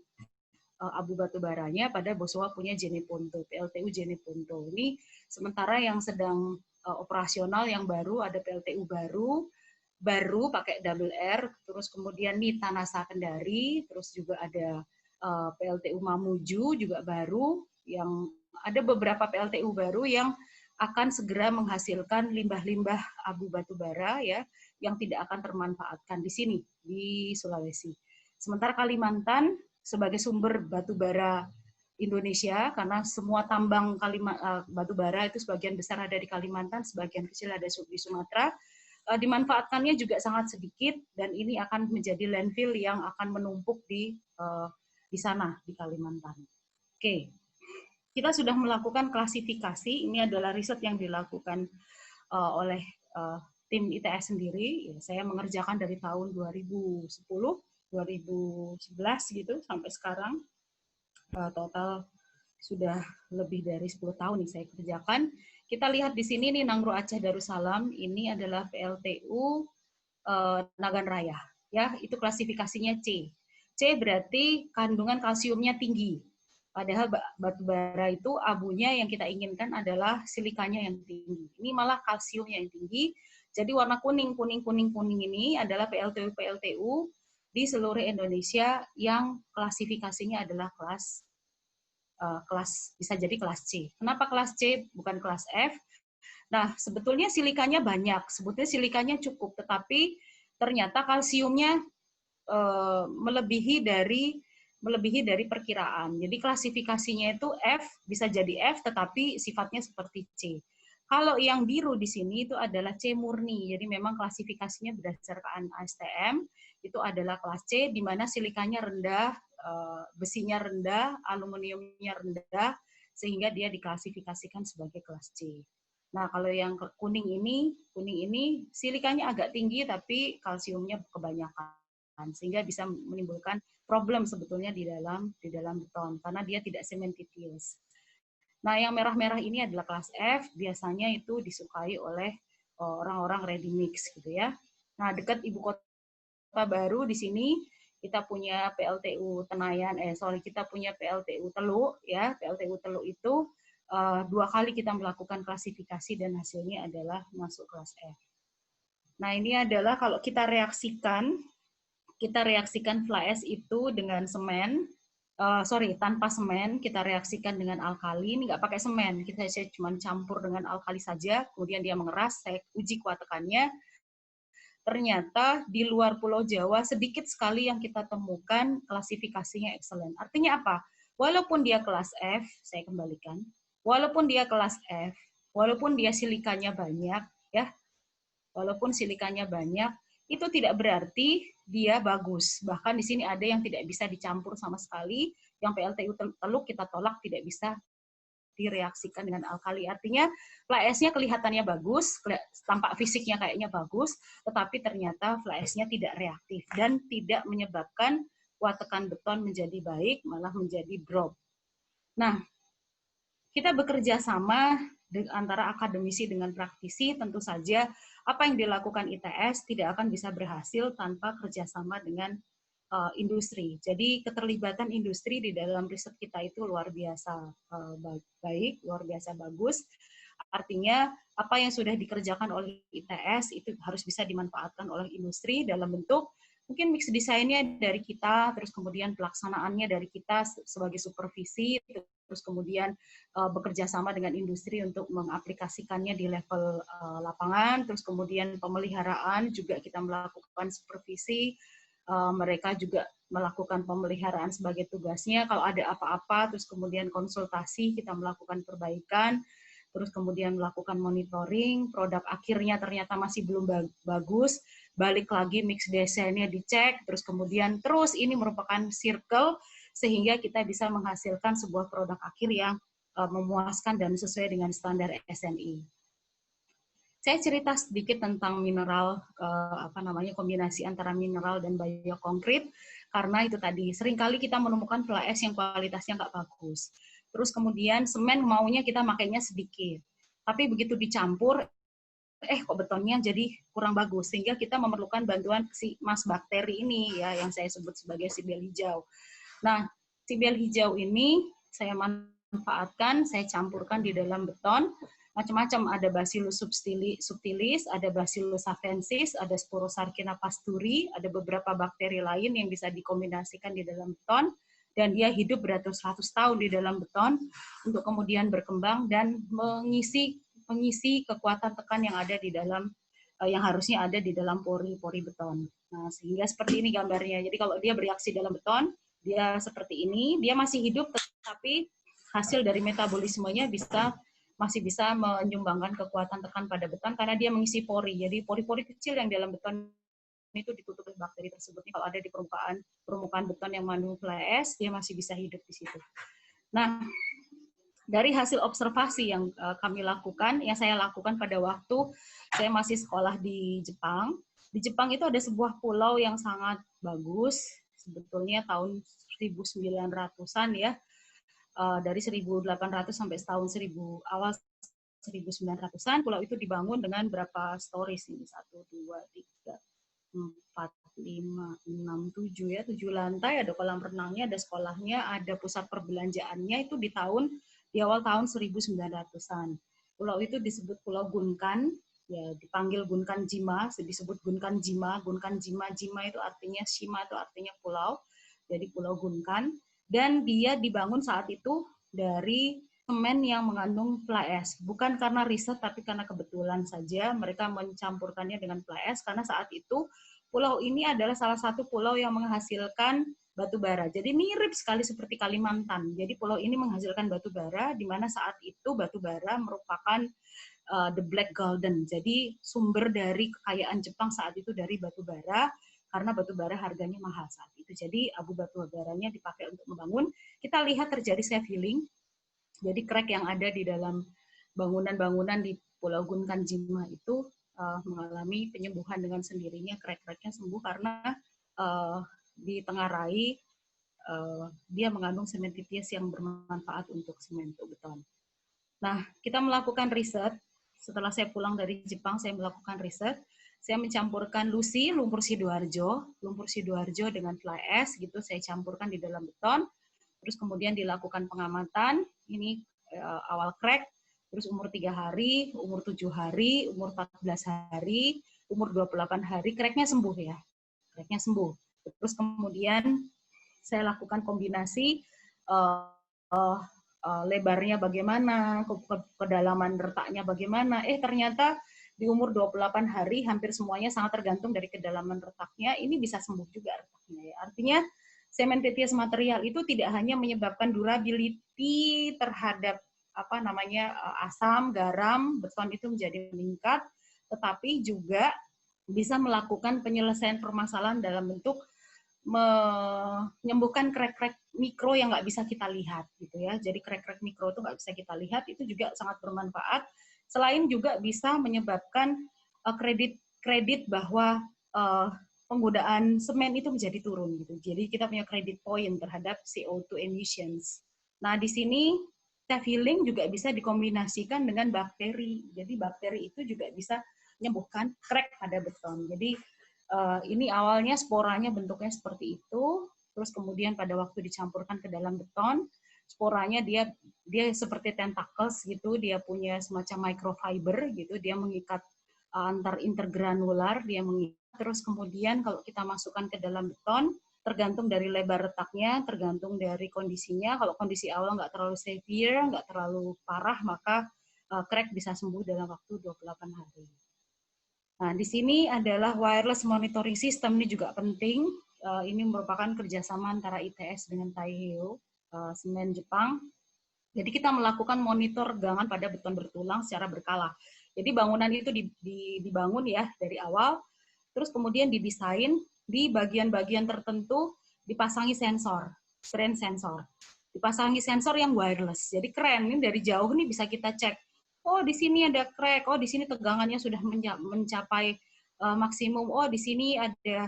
abu batu baranya, pada Bosowa punya Jeneponto, PLTU Jeneponto. Ini sementara yang sedang operasional yang baru ada PLTU baru pakai double R, terus kemudian nih Tanasa Kendari, terus juga ada PLTU Mamuju juga baru, yang ada beberapa PLTU baru yang akan segera menghasilkan limbah-limbah abu batu bara ya, yang tidak akan termanfaatkan di sini di Sulawesi. Sementara Kalimantan sebagai sumber batu bara Indonesia, karena semua tambang batu bara itu sebagian besar ada di Kalimantan, sebagian kecil ada di Sumatera, dimanfaatkannya juga sangat sedikit, dan ini akan menjadi landfill yang akan menumpuk di sana di Kalimantan. Oke, kita sudah melakukan klasifikasi. Ini adalah riset yang dilakukan oleh tim ITS sendiri. Saya mengerjakan dari tahun 2010 2011 gitu sampai sekarang. Total sudah lebih dari 10 tahun nih saya kerjakan. Kita lihat di sini nih Nangro Aceh Darussalam, ini adalah PLTU Nagan Raya. Ya, itu klasifikasinya C. C berarti kandungan kalsiumnya tinggi. Padahal batu bara itu abunya yang kita inginkan adalah silikanya yang tinggi. Ini malah kalsiumnya yang tinggi. Jadi warna kuning ini adalah PLTU di seluruh Indonesia yang klasifikasinya adalah kelas bisa jadi kelas C. Kenapa kelas C bukan kelas F? Nah, sebetulnya silikanya banyak, sebetulnya silikanya cukup, tetapi ternyata kalsiumnya melebihi dari perkiraan. Jadi klasifikasinya itu F, bisa jadi F, tetapi sifatnya seperti C. Kalau yang biru di sini itu adalah C murni, jadi memang klasifikasinya berdasarkan ASTM, itu adalah kelas C, di mana silikanya rendah, besinya rendah, aluminiumnya rendah, sehingga dia diklasifikasikan sebagai kelas C. Nah, kalau yang kuning ini silikanya agak tinggi, tapi kalsiumnya kebanyakan, sehingga bisa menimbulkan problem sebetulnya di dalam beton, karena dia tidak cementitious. Nah, yang merah-merah ini adalah kelas F, biasanya itu disukai oleh orang-orang ready mix gitu ya. Nah, dekat ibu kota baru di sini kita punya PLTU Tenayan, kita punya PLTU Teluk ya. PLTU Teluk itu 2 kali kita melakukan klasifikasi dan hasilnya adalah masuk kelas F. Nah, ini adalah kalau kita reaksikan fly ash itu dengan semen. Tanpa semen, kita reaksikan dengan alkali, ini nggak pakai semen, kita cuma campur dengan alkali saja, kemudian dia mengeras, saya uji kuat tekannya, ternyata di luar Pulau Jawa sedikit sekali yang kita temukan klasifikasinya excellent. Artinya apa? Walaupun dia kelas F, saya kembalikan, walaupun dia kelas F, walaupun dia silikanya banyak, ya, walaupun silikanya banyak, itu tidak berarti dia bagus. Bahkan di sini ada yang tidak bisa dicampur sama sekali, yang PLTU Teluk kita tolak tidak bisa direaksikan dengan alkali. Artinya fly ash-nya kelihatannya bagus, tampak fisiknya kayaknya bagus, tetapi ternyata fly ash-nya tidak reaktif dan tidak menyebabkan watekan beton menjadi baik, malah menjadi drop. Nah, kita bekerja sama antara akademisi dengan praktisi, tentu saja apa yang dilakukan ITS tidak akan bisa berhasil tanpa kerjasama dengan industri. Jadi keterlibatan industri di dalam riset kita itu luar biasa baik, luar biasa bagus. Artinya apa yang sudah dikerjakan oleh ITS itu harus bisa dimanfaatkan oleh industri dalam bentuk mungkin mix desainnya dari kita, terus kemudian pelaksanaannya dari kita sebagai supervisi, terus kemudian bekerja sama dengan industri untuk mengaplikasikannya di level lapangan, terus kemudian pemeliharaan juga kita melakukan supervisi, mereka juga melakukan pemeliharaan sebagai tugasnya, kalau ada apa-apa, terus kemudian konsultasi, kita melakukan perbaikan, terus kemudian melakukan monitoring, produk akhirnya ternyata masih belum bagus, balik lagi mix desainnya dicek, terus kemudian terus ini merupakan circle, sehingga kita bisa menghasilkan sebuah produk akhir yang memuaskan dan sesuai dengan standar SNI. Saya cerita sedikit tentang mineral, kombinasi antara mineral dan biokonkrit, karena itu tadi, seringkali kita menemukan fly ash yang kualitasnya nggak bagus. Terus kemudian semen maunya kita makainya sedikit. Tapi begitu dicampur, kok betonnya jadi kurang bagus. Sehingga kita memerlukan bantuan si mas bakteri ini, ya, yang saya sebut sebagai sibel hijau. Nah, sibel hijau ini saya manfaatkan, saya campurkan di dalam beton, macam-macam, ada Bacillus subtilis, ada Bacillus savensis, ada Sporosarcina pasturi, ada beberapa bakteri lain yang bisa dikombinasikan di dalam beton, dan dia hidup beratus-ratus tahun di dalam beton untuk kemudian berkembang dan mengisi kekuatan tekan yang ada di dalam yang harusnya ada di dalam pori-pori beton. Nah, sehingga seperti ini gambarnya. Jadi kalau dia bereaksi dalam beton, dia seperti ini, dia masih hidup, tetapi hasil dari metabolismenya masih bisa menyumbangkan kekuatan tekan pada beton karena dia mengisi pori. Jadi pori-pori kecil yang dalam beton itu ditutup oleh bakteri tersebut. Kalau ada di permukaan beton yang mengandung fly ash, dia masih bisa hidup di situ. Nah, dari hasil observasi yang kami lakukan, yang saya lakukan pada waktu saya masih sekolah di Jepang. Di Jepang itu ada sebuah pulau yang sangat bagus, sebetulnya tahun 1900-an ya, dari 1800 sampai tahun 1000 awal 1900-an, pulau itu dibangun dengan berapa stories ini, 1, 2, 3, 4, 5, 6, 7 ya, 7 lantai, ada kolam renangnya, ada sekolahnya, ada pusat perbelanjaannya, itu di awal tahun 1900-an. Pulau itu disebut Pulau Gunkan, ya dipanggil Gunkan Jima, disebut Gunkan Jima. Gunkan Jima, Jima itu artinya, Shima itu artinya pulau, jadi Pulau Gunkan. Dan dia dibangun saat itu dari semen yang mengandung fly ash. Bukan karena riset, tapi karena kebetulan saja mereka mencampurkannya dengan fly ash, karena saat itu pulau ini adalah salah satu pulau yang menghasilkan batu bara. Jadi mirip sekali seperti Kalimantan. Jadi pulau ini menghasilkan batu bara, di mana saat itu batu bara merupakan the black golden. Jadi sumber dari kekayaan Jepang saat itu dari batu bara, karena batu bara harganya mahal saat itu. Jadi abu batu baranya dipakai untuk membangun. Kita lihat terjadi self healing. Jadi crack yang ada di dalam bangunan-bangunan di Pulau Gunkan Jima itu mengalami penyembuhan dengan sendirinya, crack-cracknya sembuh karena ditengarai dia mengandung sementitious yang bermanfaat untuk semen, untuk beton. Nah, kita melakukan riset. Setelah saya pulang dari Jepang, saya melakukan riset. Saya mencampurkan lumpur sidoarjo dengan fly ash gitu, saya campurkan di dalam beton. Terus kemudian dilakukan pengamatan, ini awal crack, terus umur 3 hari, umur 7 hari, umur 14 hari, umur 28 hari, cracknya sembuh ya. Cracknya sembuh. Terus kemudian saya lakukan kombinasi lebarnya bagaimana, kedalaman retaknya bagaimana. Ternyata di umur 28 hari hampir semuanya sangat tergantung dari kedalaman retaknya, ini bisa sembuh juga retaknya ya. Artinya cementitious material itu tidak hanya menyebabkan durability terhadap asam, garam, beton itu menjadi meningkat, tetapi juga bisa melakukan penyelesaian permasalahan dalam bentuk menyembuhkan crack-crack mikro yang nggak bisa kita lihat gitu ya. Jadi crack-crack mikro itu nggak bisa kita lihat, itu juga sangat bermanfaat. Selain juga bisa menyebabkan kredit bahwa penggunaan semen itu menjadi turun gitu. Jadi kita punya credit point terhadap CO2 emissions. Nah, di sini self healing juga bisa dikombinasikan dengan bakteri. Jadi bakteri itu juga bisa menyembuhkan crack pada beton. Jadi ini awalnya sporanya bentuknya seperti itu, terus kemudian pada waktu dicampurkan ke dalam beton, sporanya dia seperti tentacles gitu, dia punya semacam microfiber gitu, dia mengikat antar intergranular, dia mengikat. Terus kemudian kalau kita masukkan ke dalam beton, tergantung dari lebar retaknya, tergantung dari kondisinya. Kalau kondisi awal nggak terlalu severe, nggak terlalu parah, maka crack bisa sembuh dalam waktu 28 hari. Nah, di sini adalah wireless monitoring system, ini juga penting. Ini merupakan kerjasama antara ITS dengan Taiheiyo, semen Jepang. Jadi kita melakukan monitor gangan pada beton bertulang secara berkala. Jadi bangunan itu dibangun ya dari awal, terus kemudian didesain di bagian-bagian tertentu dipasangi sensor, strain sensor. Dipasangi sensor yang wireless. Jadi keren, ini dari jauh nih bisa kita cek. Oh, di sini ada crack, oh di sini tegangannya sudah mencapai maksimum, oh di sini ada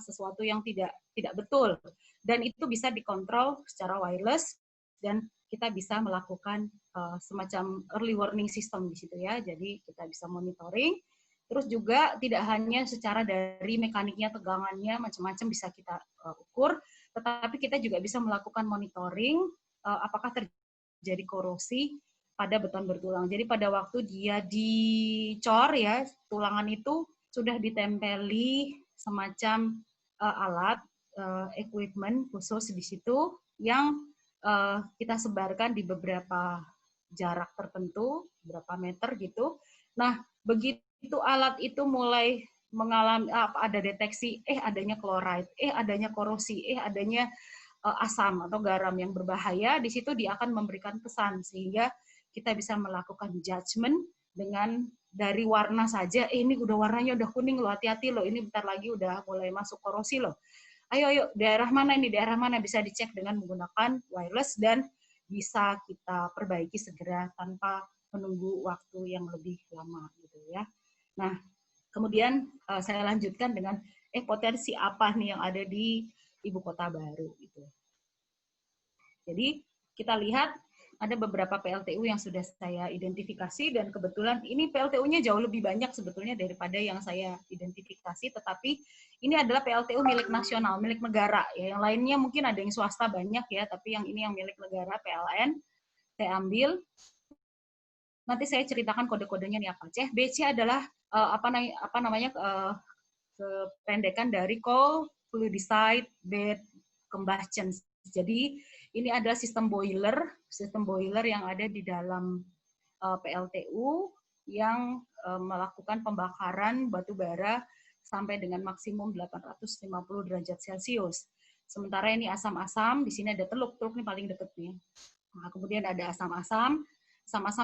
sesuatu yang tidak betul. Dan itu bisa dikontrol secara wireless dan kita bisa melakukan semacam early warning system di situ ya. Jadi kita bisa monitoring. Terus juga tidak hanya secara dari mekaniknya, tegangannya, macam-macam bisa kita ukur, tetapi kita juga bisa melakukan monitoring apakah terjadi korosi pada beton bertulang. Jadi pada waktu dia dicor ya, tulangan itu sudah ditempeli semacam alat, equipment khusus di situ yang kita sebarkan di beberapa jarak tertentu, berapa meter gitu. Nah, begitu alat itu mulai mengalami ada deteksi, adanya chloride, adanya korosi, adanya asam atau garam yang berbahaya, di situ dia akan memberikan pesan sehingga kita bisa melakukan judgement dengan dari warna saja, ini udah warnanya udah kuning loh, hati-hati loh, ini bentar lagi udah mulai masuk korosi loh. Ayo, daerah mana ini, daerah mana, bisa dicek dengan menggunakan wireless dan bisa kita perbaiki segera tanpa menunggu waktu yang lebih lama gitu ya. Nah, kemudian saya lanjutkan dengan potensi apa nih yang ada di ibu kota baru gitu. Jadi kita lihat ada beberapa PLTU yang sudah saya identifikasi dan kebetulan ini PLTU-nya jauh lebih banyak sebetulnya daripada yang saya identifikasi, tetapi ini adalah PLTU milik nasional, milik negara ya. Yang lainnya mungkin ada yang swasta banyak ya, tapi yang ini yang milik negara PLN saya ambil. Nanti saya ceritakan kode-kodenya nih apa. CFBC adalah apa namanya kependekan dari Coal Fluidicide Bed Combustion. Jadi ini adalah sistem boiler yang ada di dalam PLTU yang melakukan pembakaran batu bara sampai dengan maksimum 850 derajat Celcius. Sementara ini asam-asam, di sini ada teluk ini paling dekat nih. Nah, kemudian ada asam-asam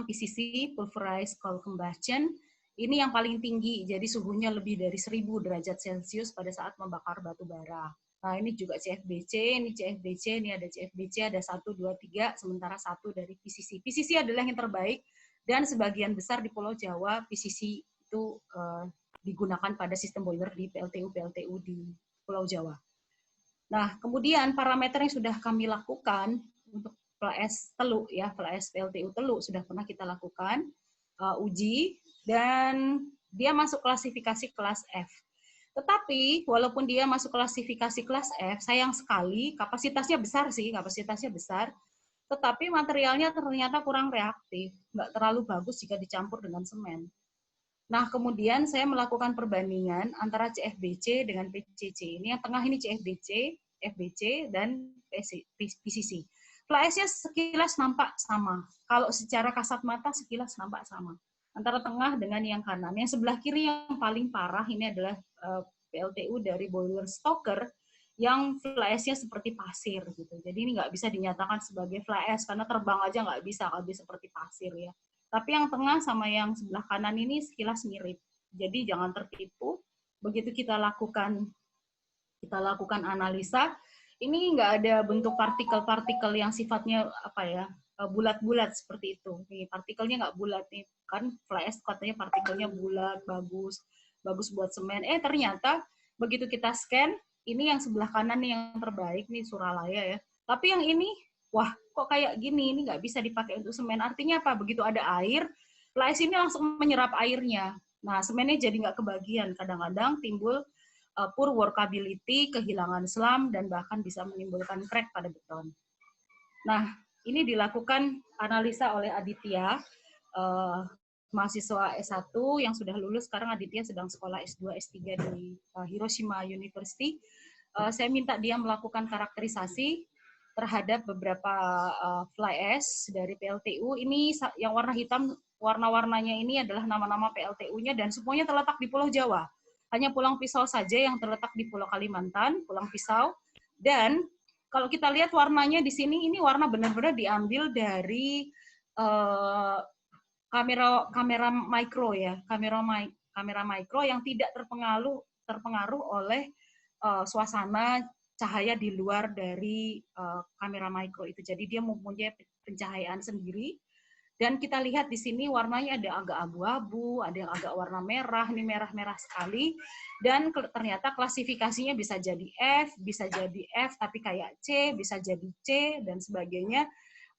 PCC, pulverized coal combustion. Ini yang paling tinggi, jadi suhunya lebih dari 1000 derajat Celcius pada saat membakar batu bara. Nah, ini juga CFBC, ini ada CFBC, ada 1, 2, 3, sementara 1 dari PCC. PCC adalah yang terbaik, dan sebagian besar di Pulau Jawa, PCC itu digunakan pada sistem boiler di PLTU di Pulau Jawa. Nah, kemudian parameter yang sudah kami lakukan untuk FLAS Teluk, ya, FLAS PLTU Teluk sudah pernah kita lakukan uji, dan dia masuk klasifikasi kelas F. Tetapi walaupun dia masuk klasifikasi kelas F, sayang sekali kapasitasnya besar, tetapi materialnya ternyata kurang reaktif, nggak terlalu bagus jika dicampur dengan semen. Nah, kemudian saya melakukan perbandingan antara CFBC dengan PCC. Ini yang tengah ini CFBC, FBC, dan PCC. Fly-nya sekilas nampak sama. Kalau secara kasat mata sekilas nampak sama. Antara tengah dengan yang kanan. Yang sebelah kiri yang paling parah ini adalah PLTU dari boiler stoker yang fly ash-nya seperti pasir gitu. Jadi ini nggak bisa dinyatakan sebagai fly ash karena terbang aja nggak bisa kalau dia seperti pasir ya. Tapi yang tengah sama yang sebelah kanan ini sekilas mirip. Jadi jangan tertipu. Begitu kita lakukan analisa, ini nggak ada bentuk partikel-partikel yang sifatnya apa ya, bulat-bulat seperti itu. Nih, partikelnya nggak bulat nih, kan fly ash katanya partikelnya bulat, bagus buat semen. Ternyata begitu kita scan, ini yang sebelah kanan nih yang terbaik nih Suralaya ya. Tapi yang ini, wah kok kayak gini, ini nggak bisa dipakai untuk semen. Artinya apa? Begitu ada air, fly ash ini langsung menyerap airnya. Nah, semennya jadi nggak kebagian. Kadang-kadang timbul poor workability, kehilangan selam, dan bahkan bisa menimbulkan crack pada beton. Nah, ini dilakukan analisa oleh Aditya, mahasiswa S1 yang sudah lulus, sekarang Aditya sedang sekolah S2, S3 di Hiroshima University. Saya minta dia melakukan karakterisasi terhadap beberapa fly ash dari PLTU. Ini yang warna hitam, warna-warnanya ini adalah nama-nama PLTU-nya, dan semuanya terletak di Pulau Jawa. Hanya Pulang Pisau saja yang terletak di Pulau Kalimantan, Pulang Pisau. Dan kalau kita lihat warnanya di sini, ini warna benar-benar diambil dari kamera mikro ya, kamera mikro yang tidak terpengaruh oleh suasana cahaya di luar dari kamera mikro itu. Jadi dia mempunyai pencahayaan sendiri. Dan kita lihat di sini warnanya ada agak abu-abu, ada yang agak warna merah, ini merah-merah sekali. Dan ternyata klasifikasinya bisa jadi F, bisa jadi F tapi kayak C, bisa jadi C, dan sebagainya.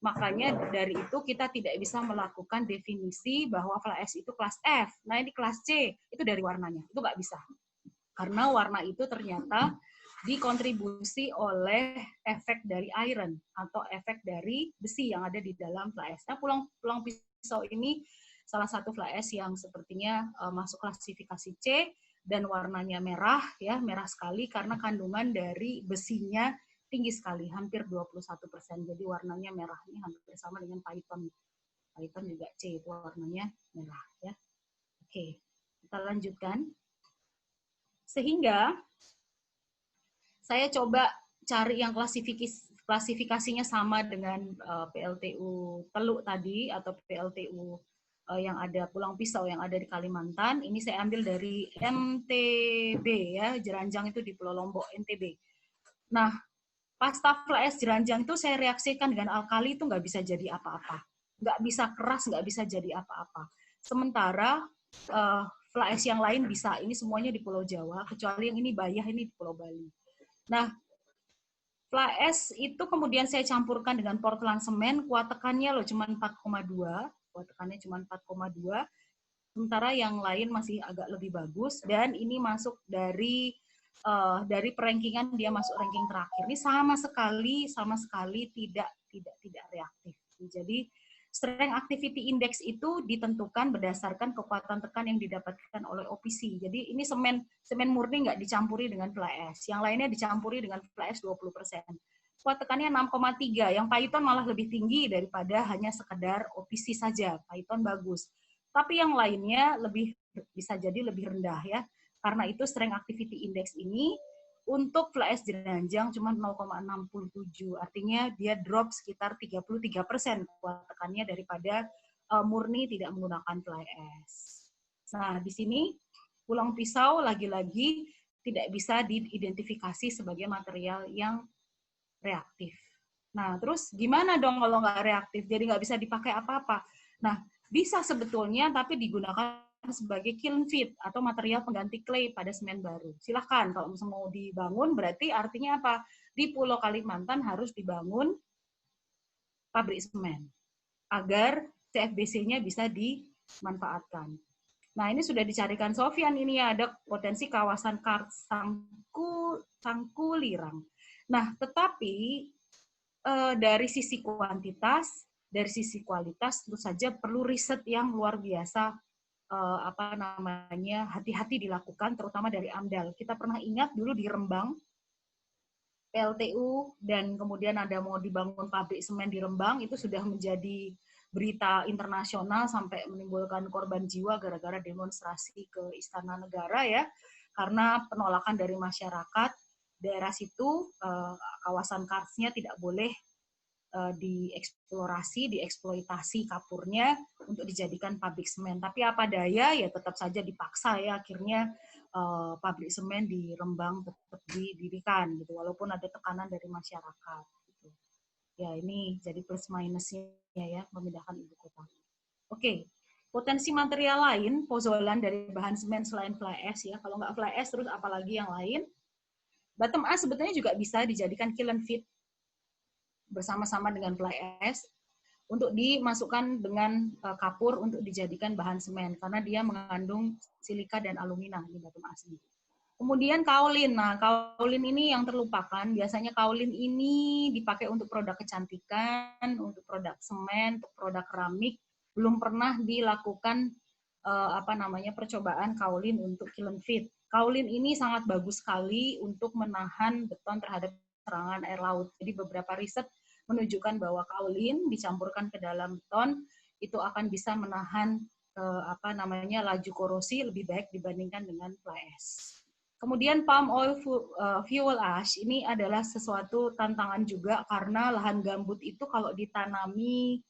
Makanya dari itu kita tidak bisa melakukan definisi bahwa fly ash itu kelas F. Nah ini kelas C, itu dari warnanya, itu nggak bisa. Karena warna itu ternyata dikontribusi oleh efek dari iron atau efek dari besi yang ada di dalam fly ash. Nah, pulang pisau ini salah satu fly ash yang sepertinya masuk klasifikasi C dan warnanya merah ya, merah sekali karena kandungan dari besinya tinggi sekali, hampir 21%. Jadi warnanya merah, ini hampir sama dengan Python. Python juga C, itu warnanya merah ya. Oke, kita lanjutkan. Sehingga saya coba cari yang klasifikasinya sama dengan PLTU Teluk tadi atau PLTU yang ada Pulang Pisau yang ada di Kalimantan. Ini saya ambil dari NTB ya, Jeranjang itu di Pulau Lombok, NTB. Nah, pasta fly ash Jeranjang itu saya reaksikan dengan alkali itu nggak bisa jadi apa-apa. Nggak bisa keras, nggak bisa jadi apa-apa. Sementara fly ash yang lain bisa. Ini semuanya di Pulau Jawa, kecuali yang ini Bayah, ini di Pulau Bali. Nah, Fly ash itu kemudian saya campurkan dengan Portland semen, kuat tekannya loh cuma 4,2, kuat tekannya cuma 4,2, sementara yang lain masih agak lebih bagus, dan ini masuk dari perankingan, dia masuk ranking terakhir. Ini sama sekali tidak reaktif. Jadi strength activity index itu ditentukan berdasarkan kekuatan tekan yang didapatkan oleh OPC. Jadi ini semen murni nggak dicampuri dengan fly ash. Yang lainnya dicampuri dengan fly ash 20%. Kuat tekannya 6,3. Yang Python malah lebih tinggi daripada hanya sekedar OPC saja. Python bagus. Tapi yang lainnya bisa jadi lebih rendah ya. Karena itu strength activity index ini untuk fly ash jeranjang cuma 0,67. Artinya dia drop sekitar 33% kuat tekannya daripada murni tidak menggunakan fly ash. Nah, di sini pulang pisau lagi-lagi tidak bisa diidentifikasi sebagai material yang reaktif. Nah, terus gimana dong kalau nggak reaktif? Jadi nggak bisa dipakai apa-apa. Nah, bisa sebetulnya, tapi digunakan sebagai kiln feed atau material pengganti clay pada semen baru. Silahkan, kalau mau dibangun berarti artinya apa? Di Pulau Kalimantan harus dibangun pabrik semen agar CFBC-nya bisa dimanfaatkan. Nah, ini sudah dicarikan Sofyan, ini ada potensi kawasan karst Sangkulirang. Nah, tetapi dari sisi kuantitas, dari sisi kualitas tentu saja perlu riset yang luar biasa, hati-hati dilakukan, terutama dari AMDAL. Kita pernah ingat dulu di Rembang, PLTU, dan kemudian ada mau dibangun pabrik semen di Rembang, itu sudah menjadi berita internasional sampai menimbulkan korban jiwa gara-gara demonstrasi ke Istana Negara ya, karena penolakan dari masyarakat daerah situ, kawasan karstnya tidak boleh dieksploitasi kapurnya untuk dijadikan pabrik semen. Tapi apa daya, ya tetap saja dipaksa ya, akhirnya pabrik semen di Rembang tetap didirikan gitu, walaupun ada tekanan dari masyarakat. Gitu. Ya ini jadi plus minusnya ya memindahkan ibu kota. Oke, potensi material lain pozolan dari bahan semen selain fly ash ya. Kalau nggak fly ash terus apalagi yang lain? Bottom ash sebetulnya juga bisa dijadikan kiln feed bersama-sama dengan fly ash untuk dimasukkan dengan kapur untuk dijadikan bahan semen karena dia mengandung silika dan alumina di bottom ash. Kemudian kaolin. Nah, kaolin ini yang terlupakan. Biasanya kaolin ini dipakai untuk produk kecantikan, untuk produk semen, untuk produk keramik. Belum pernah dilakukan percobaan kaolin untuk kiln feed. Kaolin ini sangat bagus sekali untuk menahan beton terhadap serangan air laut. Jadi beberapa riset menunjukkan bahwa kaolin dicampurkan ke dalam beton itu akan bisa menahan laju korosi lebih baik dibandingkan dengan fly ash. Kemudian palm oil fuel ash ini adalah sesuatu tantangan juga karena lahan gambut itu kalau ditanami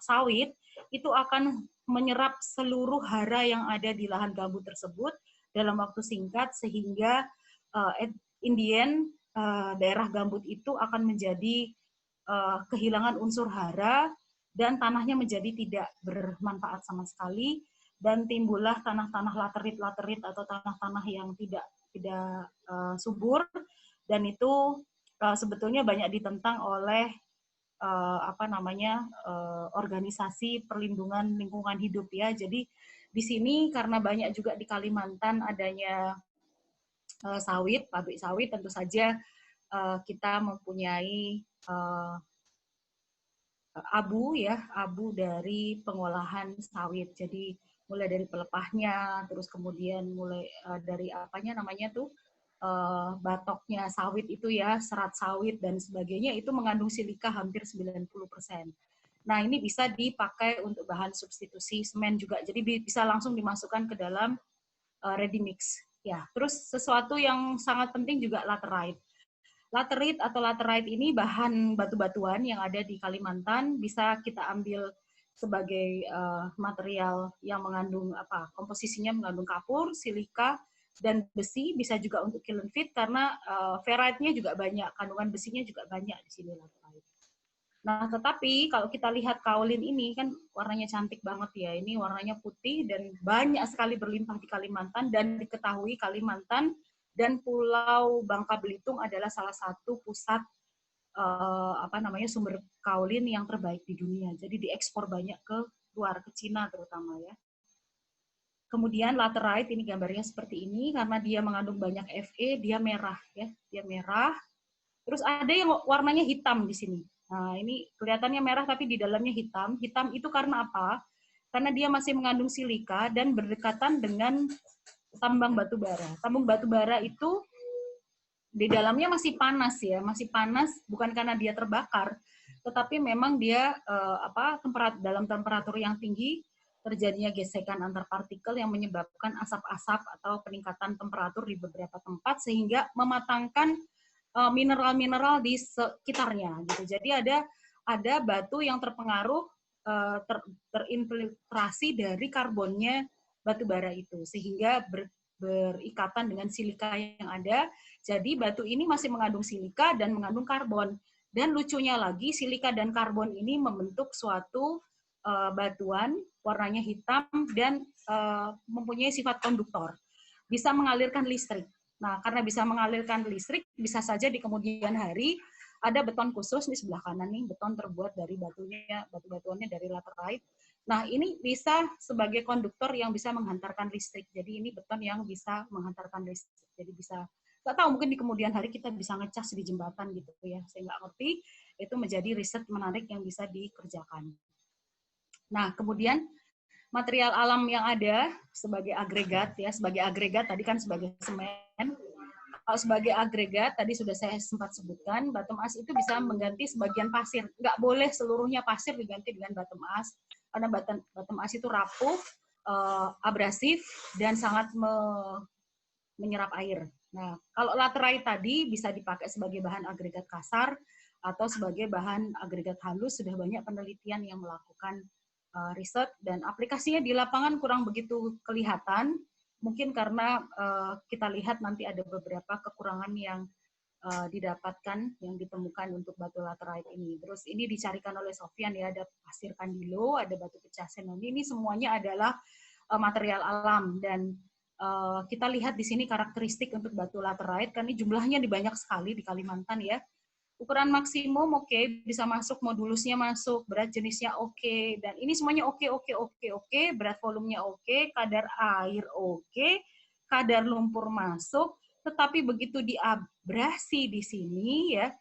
sawit itu akan menyerap seluruh hara yang ada di lahan gambut tersebut dalam waktu singkat sehingga in the end daerah gambut itu akan menjadi kehilangan unsur hara dan tanahnya menjadi tidak bermanfaat sama sekali dan timbullah tanah-tanah laterit atau tanah-tanah yang tidak subur dan itu sebetulnya banyak ditentang oleh organisasi perlindungan lingkungan hidup ya. Jadi di sini karena banyak juga di Kalimantan adanya sawit, pabrik sawit, tentu saja kita mempunyai abu dari pengolahan sawit. Jadi mulai dari pelepahnya, terus kemudian mulai dari batoknya sawit itu ya, serat sawit dan sebagainya itu mengandung silika hampir 90%. Nah, ini bisa dipakai untuk bahan substitusi semen juga. Jadi bisa langsung dimasukkan ke dalam ready mix. Ya, terus sesuatu yang sangat penting juga laterite. Laterite ini bahan batu-batuan yang ada di Kalimantan, bisa kita ambil sebagai material yang mengandung komposisinya mengandung kapur, silika, dan besi, bisa juga untuk kiln feed karena ferrite-nya juga banyak, kandungan besinya juga banyak di sini laterite. Nah, tetapi kalau kita lihat kaolin ini kan warnanya cantik banget ya. Ini warnanya putih dan banyak sekali berlimpah di Kalimantan dan diketahui Kalimantan dan Pulau Bangka Belitung adalah salah satu pusat sumber kaolin yang terbaik di dunia. Jadi diekspor banyak ke luar, ke Cina terutama ya. Kemudian laterite, ini gambarnya seperti ini karena dia mengandung banyak Fe, dia merah ya, dia merah. Terus ada yang warnanya hitam di sini. Nah, ini kelihatannya merah tapi di dalamnya hitam. Hitam itu karena apa? Karena dia masih mengandung silika dan berdekatan dengan tambang batu bara. Tambang batu bara itu di dalamnya masih panas ya, masih panas bukan karena dia terbakar, tetapi memang dia dalam temperatur yang tinggi terjadinya gesekan antar partikel yang menyebabkan asap-asap atau peningkatan temperatur di beberapa tempat sehingga mematangkan mineral-mineral di sekitarnya gitu. Jadi ada batu yang terpengaruh terinfiltrasi dari karbonnya batu bara itu sehingga berikatan dengan silika yang ada. Jadi batu ini masih mengandung silika dan mengandung karbon. Dan lucunya lagi, silika dan karbon ini membentuk suatu batuan warnanya hitam dan mempunyai sifat konduktor. Bisa mengalirkan listrik. Nah, karena bisa mengalirkan listrik, bisa saja di kemudian hari ada beton khusus di sebelah kanan nih, beton terbuat dari batu-batuannya dari laterite. Nah, ini bisa sebagai konduktor yang bisa menghantarkan listrik. Jadi ini beton yang bisa menghantarkan listrik. Jadi bisa, nggak tahu mungkin di kemudian hari kita bisa ngecas di jembatan gitu ya. Saya nggak ngerti, itu menjadi riset menarik yang bisa dikerjakan. Nah, kemudian material alam yang ada sebagai agregat ya, sebagai agregat tadi kan sebagai semen. Kalau sebagai agregat, tadi sudah saya sempat sebutkan, bottom as itu bisa mengganti sebagian pasir. Nggak boleh seluruhnya pasir diganti dengan bottom as, karena bottom as itu rapuh, abrasif, dan sangat menyerap air. Nah, kalau laterite tadi bisa dipakai sebagai bahan agregat kasar, atau sebagai bahan agregat halus, sudah banyak penelitian yang melakukan riset, dan aplikasinya di lapangan kurang begitu kelihatan, mungkin karena kita lihat nanti ada beberapa kekurangan yang didapatkan, yang ditemukan untuk batu laterite ini. Terus ini dicarikan oleh Sofyan ya, ada pasir kandilo, ada batu pecah senoni, ini semuanya adalah material alam, dan kita lihat di sini karakteristik untuk batu laterite, karena jumlahnya banyak sekali di Kalimantan ya. Ukuran maksimum oke, bisa masuk, modulusnya masuk, berat jenisnya oke, dan ini semuanya oke, berat volumenya oke, kadar air oke, kadar lumpur masuk, tetapi begitu diabrasi di sini ya,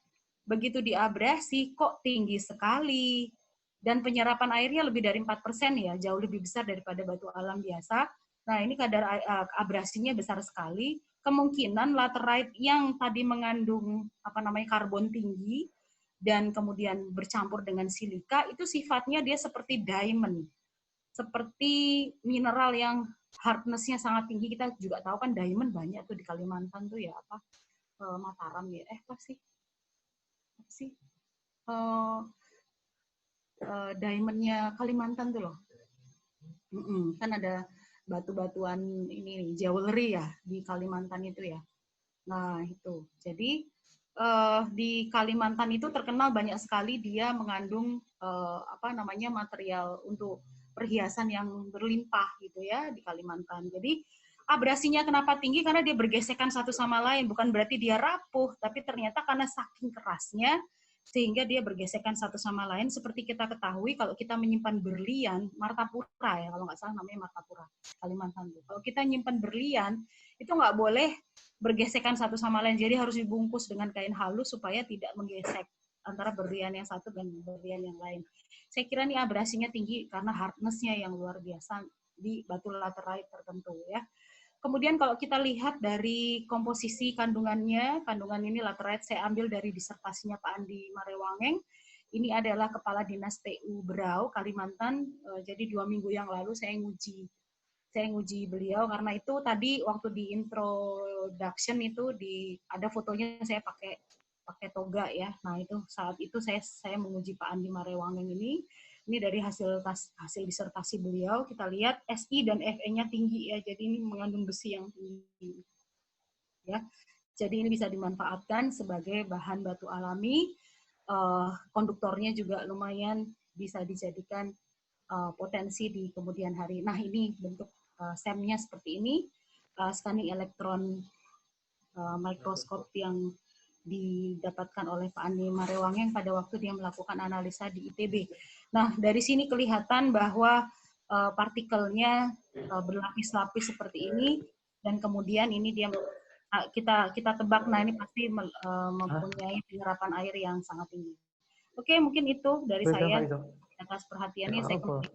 begitu diabrasi kok tinggi sekali, dan penyerapan airnya lebih dari 4% ya, jauh lebih besar daripada batu alam biasa. Nah, ini kadar abrasinya besar sekali. Kemungkinan laterite yang tadi mengandung karbon tinggi dan kemudian bercampur dengan silika itu sifatnya dia seperti diamond, seperti mineral yang hardness-nya sangat tinggi. Kita juga tahu kan diamond banyak tuh di Kalimantan tuh ya, Mataram ya, diamondnya Kalimantan tuh loh. Kan ada batu-batuan ini jewelry ya di Kalimantan itu ya. Nah, itu. Jadi di Kalimantan itu terkenal banyak sekali dia mengandung material untuk perhiasan yang berlimpah gitu ya di Kalimantan. Jadi abrasinya kenapa tinggi? Karena dia bergesekan satu sama lain, bukan berarti dia rapuh, tapi ternyata karena saking kerasnya sehingga dia bergesekan satu sama lain. Seperti kita ketahui kalau kita menyimpan berlian, martapura ya, kalau nggak salah namanya martapura, Kalimantan. Kalau kita nyimpan berlian, itu nggak boleh bergesekan satu sama lain, jadi harus dibungkus dengan kain halus supaya tidak menggesek antara berlian yang satu dan berlian yang lain. Saya kira ini abrasinya tinggi karena hardness-nya yang luar biasa di batu laterite tertentu ya. Kemudian kalau kita lihat dari komposisi kandungannya, kandungan ini laterite saya ambil dari disertasinya Pak Andi Marewangeng. Ini adalah Kepala Dinas TU Berau, Kalimantan. Jadi 2 minggu yang lalu saya nguji beliau, karena itu tadi waktu di introduction itu ada fotonya saya pakai toga ya. Nah itu saat itu saya menguji Pak Andi Marewangeng ini. Ini dari hasil disertasi beliau, kita lihat SI dan Fe-nya tinggi ya, jadi ini mengandung besi yang tinggi. Ya, jadi ini bisa dimanfaatkan sebagai bahan batu alami, konduktornya juga lumayan bisa dijadikan potensi di kemudian hari. Nah ini bentuk SEM-nya seperti ini, scanning elektron mikroskop yang didapatkan oleh Pak Andi Marewangeng pada waktu dia melakukan analisa di ITB. Nah, dari sini kelihatan bahwa partikelnya berlapis-lapis seperti ini, dan kemudian ini dia kita tebak, nah ini pasti mempunyai penyerapan air yang sangat tinggi. Oke, mungkin itu dari saya. Atas perhatiannya saya kembali.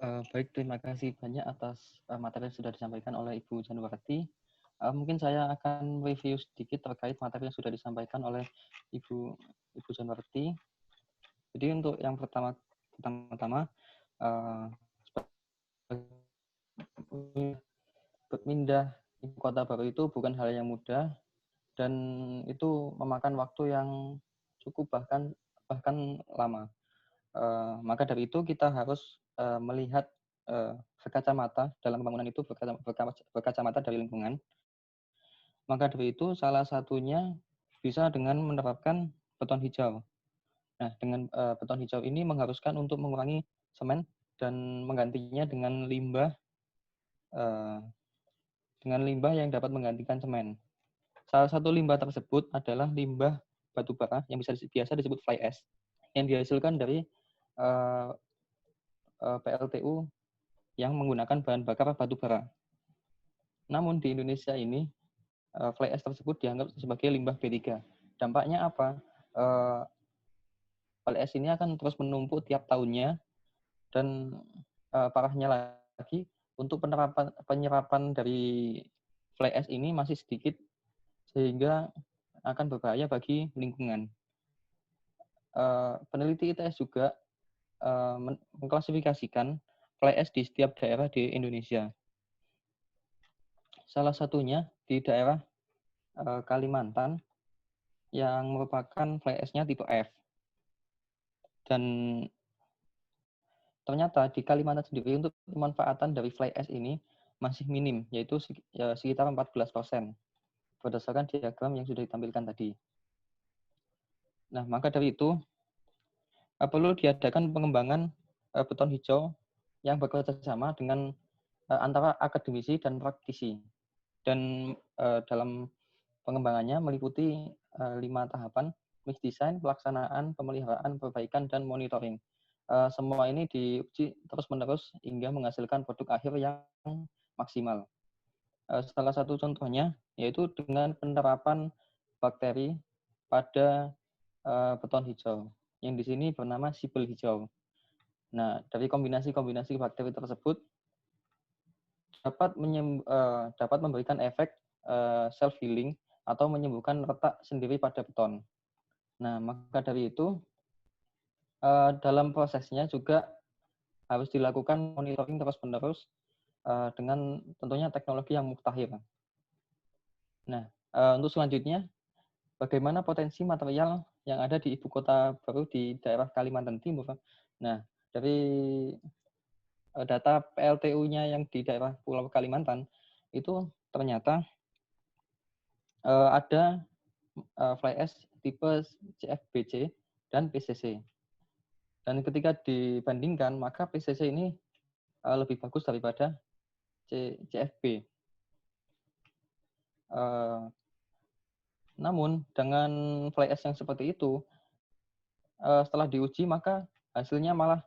Baik, terima kasih banyak atas materi yang sudah disampaikan oleh Ibu Januarti. Mungkin saya akan review sedikit terkait materi yang sudah disampaikan oleh Ibu Januarti. Jadi untuk yang pertama-tama, berpindah ibu kota baru itu bukan hal yang mudah, dan itu memakan waktu yang cukup bahkan lama. Maka dari itu kita harus melihat berkacamata dalam pembangunan itu, berkacamata dari lingkungan. Maka dari itu salah satunya bisa dengan menerapkan beton hijau. Nah, dengan beton hijau ini mengharuskan untuk mengurangi semen dan menggantinya dengan limbah yang dapat menggantikan semen. Salah satu limbah tersebut adalah limbah batu bara yang biasa disebut fly ash, yang dihasilkan dari PLTU yang menggunakan bahan bakar batu bara. Namun di Indonesia ini, fly ash tersebut dianggap sebagai limbah B3. Dampaknya apa? Fly ash ini akan terus menumpuk tiap tahunnya, dan parahnya lagi, untuk penyerapan dari fly ash ini masih sedikit, sehingga akan berbahaya bagi lingkungan. Peneliti ITS juga mengklasifikasikan fly ash di setiap daerah di Indonesia. Salah satunya di daerah Kalimantan yang merupakan fly ash-nya tipe F. Dan ternyata di Kalimantan sendiri untuk pemanfaatan dari fly ash ini masih minim, yaitu sekitar 14%, berdasarkan diagram yang sudah ditampilkan tadi. Nah, maka dari itu perlu diadakan pengembangan beton hijau yang bekerja sama dengan antara akademisi dan praktisi. Dan dalam pengembangannya meliputi 5 tahapan: mix design, pelaksanaan, pemeliharaan, perbaikan, dan monitoring. Semua ini diuji terus-menerus hingga menghasilkan produk akhir yang maksimal. Salah satu contohnya yaitu dengan penerapan bakteri pada beton hijau, yang di sini bernama sibel hijau. Nah, dari kombinasi bakteri tersebut dapat memberikan efek self-healing atau menyembuhkan retak sendiri pada beton. Nah, maka dari itu, dalam prosesnya juga harus dilakukan monitoring terus-menerus dengan tentunya teknologi yang mutakhir. Nah, untuk selanjutnya, bagaimana potensi material yang ada di ibu kota baru di daerah Kalimantan Timur? Nah, dari data PLTU-nya yang di daerah Pulau Kalimantan, itu ternyata ada fly ash tipe CFBC dan PCC. Dan ketika dibandingkan, maka PCC ini lebih bagus daripada CFB. Namun dengan fly ash yang seperti itu, setelah diuji maka hasilnya malah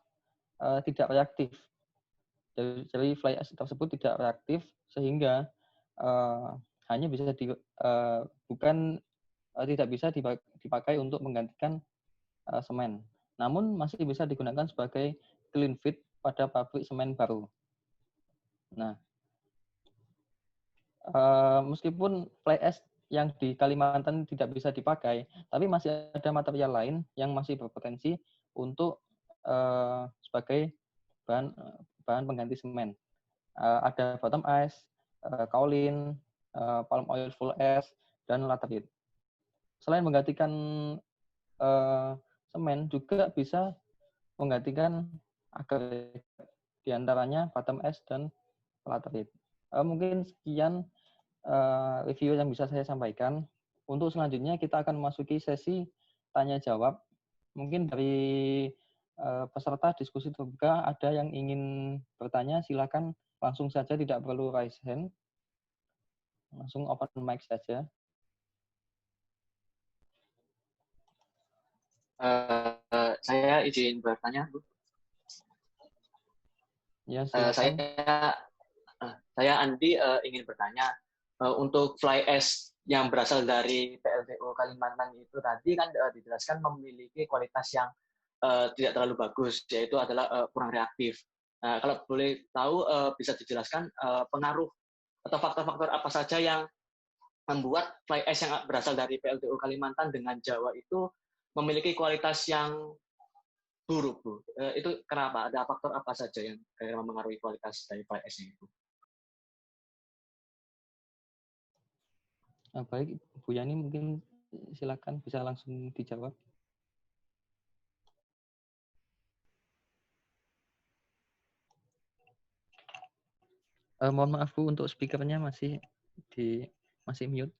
tidak reaktif. Jadi fly ash tersebut tidak reaktif, sehingga hanya bisa tidak bisa dipakai untuk menggantikan semen. Namun masih bisa digunakan sebagai clean feed pada pabrik semen baru. Nah, meskipun fly ash yang di Kalimantan tidak bisa dipakai, tapi masih ada material lain yang masih berpotensi untuk sebagai bahan pengganti semen. Ada bottom ash, kaolin, palm oil full ash, dan laterite. Selain menggantikan semen, juga bisa menggantikan agregat, diantaranya bottom ash dan laterite. Mungkin sekian review yang bisa saya sampaikan. Untuk selanjutnya kita akan memasuki sesi tanya jawab. Mungkin dari peserta diskusi terbuka ada yang ingin bertanya, silakan Langsung saja, tidak perlu raise hand. Langsung open mic saja. Saya izin bertanya, Bu. Ya, silakan. Saya Andi ingin bertanya, untuk fly ash yang berasal dari PLTU Kalimantan itu tadi kan dijelaskan memiliki kualitas yang tidak terlalu bagus, yaitu adalah kurang reaktif. Nah, kalau boleh tahu, bisa dijelaskan pengaruh atau faktor-faktor apa saja yang membuat fly ash yang berasal dari PLTU Kalimantan dengan Jawa itu memiliki kualitas yang buruk, Bu. Itu kenapa? Ada faktor apa saja yang mempengaruhi kualitas dari fly ash itu? Baik, Bu Yani mungkin silakan bisa langsung dijawab. Mohon maaf Bu, untuk speakernya masih mute.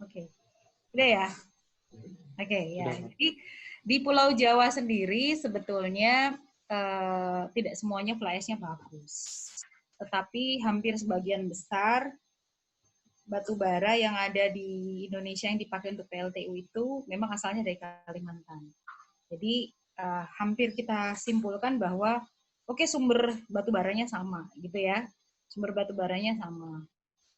Oke. Udah ya? Oke, ya. Sudah, Bu. Jadi di Pulau Jawa sendiri sebetulnya tidak semuanya fly ash-nya bagus. Tetapi hampir sebagian besar batu bara yang ada di Indonesia yang dipakai untuk PLTU itu memang asalnya dari Kalimantan. Jadi hampir kita simpulkan bahwa oke, sumber batu baranya sama gitu ya. Sumber batu baranya sama.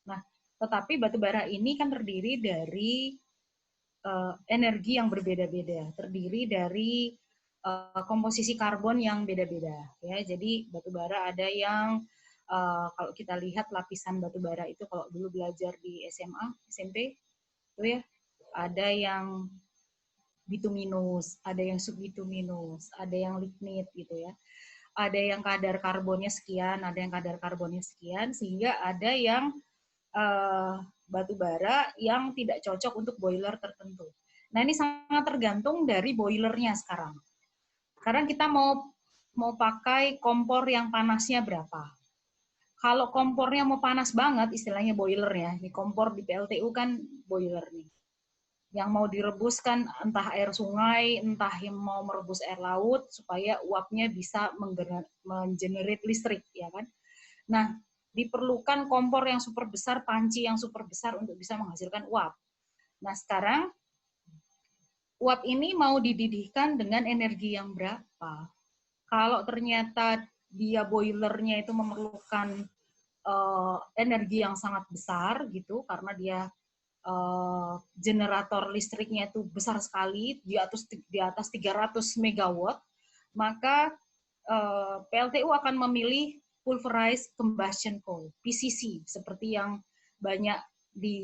Nah, tetapi batu bara ini kan terdiri dari energi yang berbeda-beda, terdiri dari komposisi karbon yang beda-beda ya. Jadi batu bara ada yang kalau kita lihat lapisan batu bara itu kalau dulu belajar di SMA, SMP itu ya, ada yang bituminus, ada yang subbituminus, ada yang lignit gitu ya. Ada yang kadar karbonnya sekian, ada yang kadar karbonnya sekian, sehingga ada yang batu bara yang tidak cocok untuk boiler tertentu. Nah, ini sangat tergantung dari boilernya sekarang. Sekarang kita mau pakai kompor yang panasnya berapa. Kalau kompornya mau panas banget, istilahnya boiler ya. Ini kompor di PLTU kan boiler nih. Yang mau direbus kan entah air sungai, entah yang mau merebus air laut, supaya uapnya bisa menggenerate listrik, ya kan. Nah, diperlukan kompor yang super besar, panci yang super besar untuk bisa menghasilkan uap. Nah, sekarang uap ini mau dididihkan dengan energi yang berapa? Kalau ternyata dia boilernya itu memerlukan energi yang sangat besar gitu, karena dia generator listriknya itu besar sekali, di atas 300 megawatt, maka PLTU akan memilih pulverized combustion coal, PCC, seperti yang banyak di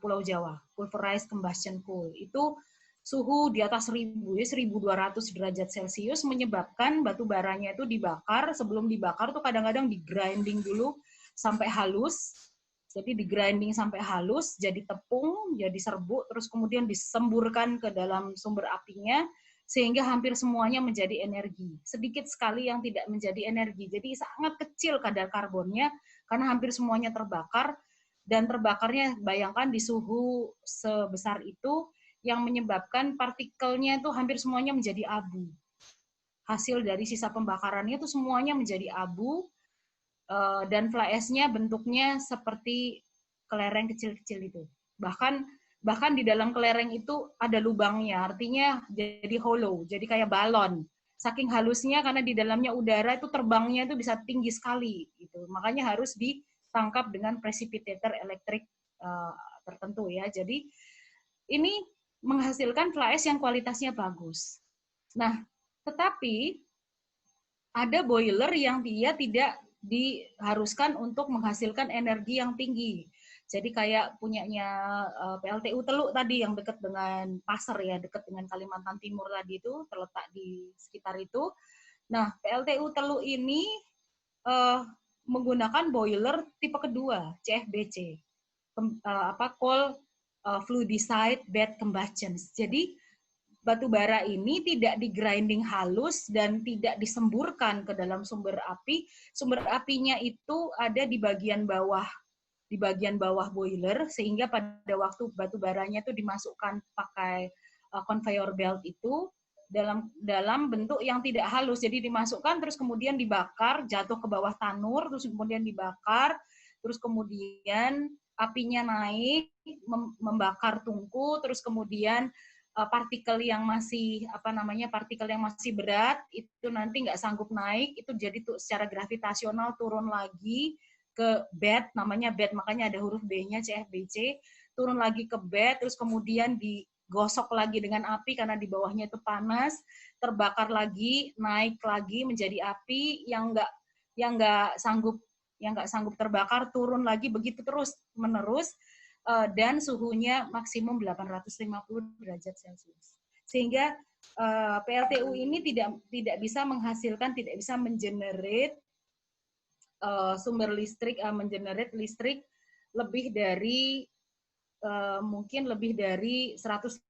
Pulau Jawa. Pulverized combustion coal itu suhu di atas 1.200 derajat Celcius menyebabkan batu baranya itu dibakar. Sebelum dibakar tuh kadang-kadang di grinding dulu sampai halus. Jadi di grinding sampai halus, jadi tepung, jadi serbuk, terus kemudian disemburkan ke dalam sumber apinya, sehingga hampir semuanya menjadi energi. Sedikit sekali yang tidak menjadi energi. Jadi sangat kecil kadar karbonnya, karena hampir semuanya terbakar, dan terbakarnya bayangkan di suhu sebesar itu, yang menyebabkan partikelnya itu hampir semuanya menjadi abu. Hasil dari sisa pembakarannya itu semuanya menjadi abu, dan fly ash-nya bentuknya seperti kelereng kecil-kecil itu. Bahkan di dalam kelereng itu ada lubangnya, artinya jadi hollow, jadi kayak balon. Saking halusnya karena di dalamnya udara itu terbangnya itu bisa tinggi sekali gitu. Makanya harus ditangkap dengan precipitator elektrik tertentu ya. Jadi ini menghasilkan fly ash yang kualitasnya bagus. Nah, tetapi ada boiler yang dia tidak diharuskan untuk menghasilkan energi yang tinggi. Jadi kayak punyanya PLTU Teluk tadi yang dekat dengan pasar ya, dekat dengan Kalimantan Timur tadi itu, terletak di sekitar itu. Nah, PLTU Teluk ini menggunakan boiler tipe kedua, CFBC. Coal fluidicide bed combustion. Jadi batu bara ini tidak di-grinding halus dan tidak disemburkan ke dalam sumber api. Sumber apinya itu ada di bagian bawah boiler, sehingga pada waktu batu baranya itu dimasukkan pakai conveyor belt itu, dalam bentuk yang tidak halus. Jadi dimasukkan terus kemudian dibakar, jatuh ke bawah tanur, terus kemudian dibakar, terus kemudian apinya naik, membakar tungku, terus kemudian partikel yang masih partikel yang masih berat itu nanti nggak sanggup naik, itu jadi secara gravitasional turun lagi ke bed, namanya bed, makanya ada huruf B-nya CFBC, turun lagi ke bed, terus kemudian digosok lagi dengan api karena di bawahnya itu panas, terbakar lagi, naik lagi menjadi api yang nggak sanggup terbakar, turun lagi, begitu terus menerus, dan suhunya maksimum 850 derajat Celcius. Sehingga PLTU ini tidak bisa menghasilkan, tidak bisa mengenerate sumber listrik, mengenerate listrik lebih dari mungkin lebih dari 150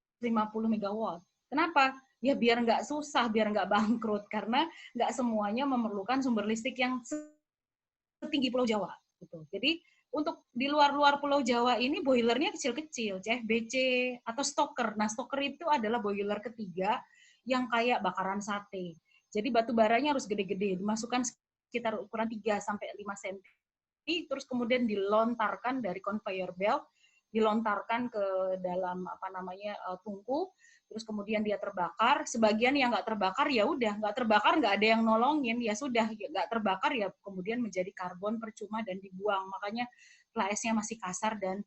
megawatt. Kenapa? Ya biar nggak susah, biar nggak bangkrut, karena nggak semuanya memerlukan sumber listrik yang setinggi Pulau Jawa. Gitu. Jadi untuk di luar-luar Pulau Jawa ini boilernya kecil-kecil, CFBC atau stoker. Nah, stoker itu adalah boiler ketiga yang kayak bakaran sate. Jadi batu baranya harus gede-gede, dimasukkan sekitar ukuran 3 sampai 5 cm, terus kemudian dilontarkan dari conveyor belt, dilontarkan ke dalam tungku, terus kemudian dia terbakar. Sebagian yang nggak terbakar ya udah nggak terbakar, nggak ada yang nolongin, ya sudah nggak terbakar, ya kemudian menjadi karbon percuma dan dibuang. Makanya fly ash-nya masih kasar dan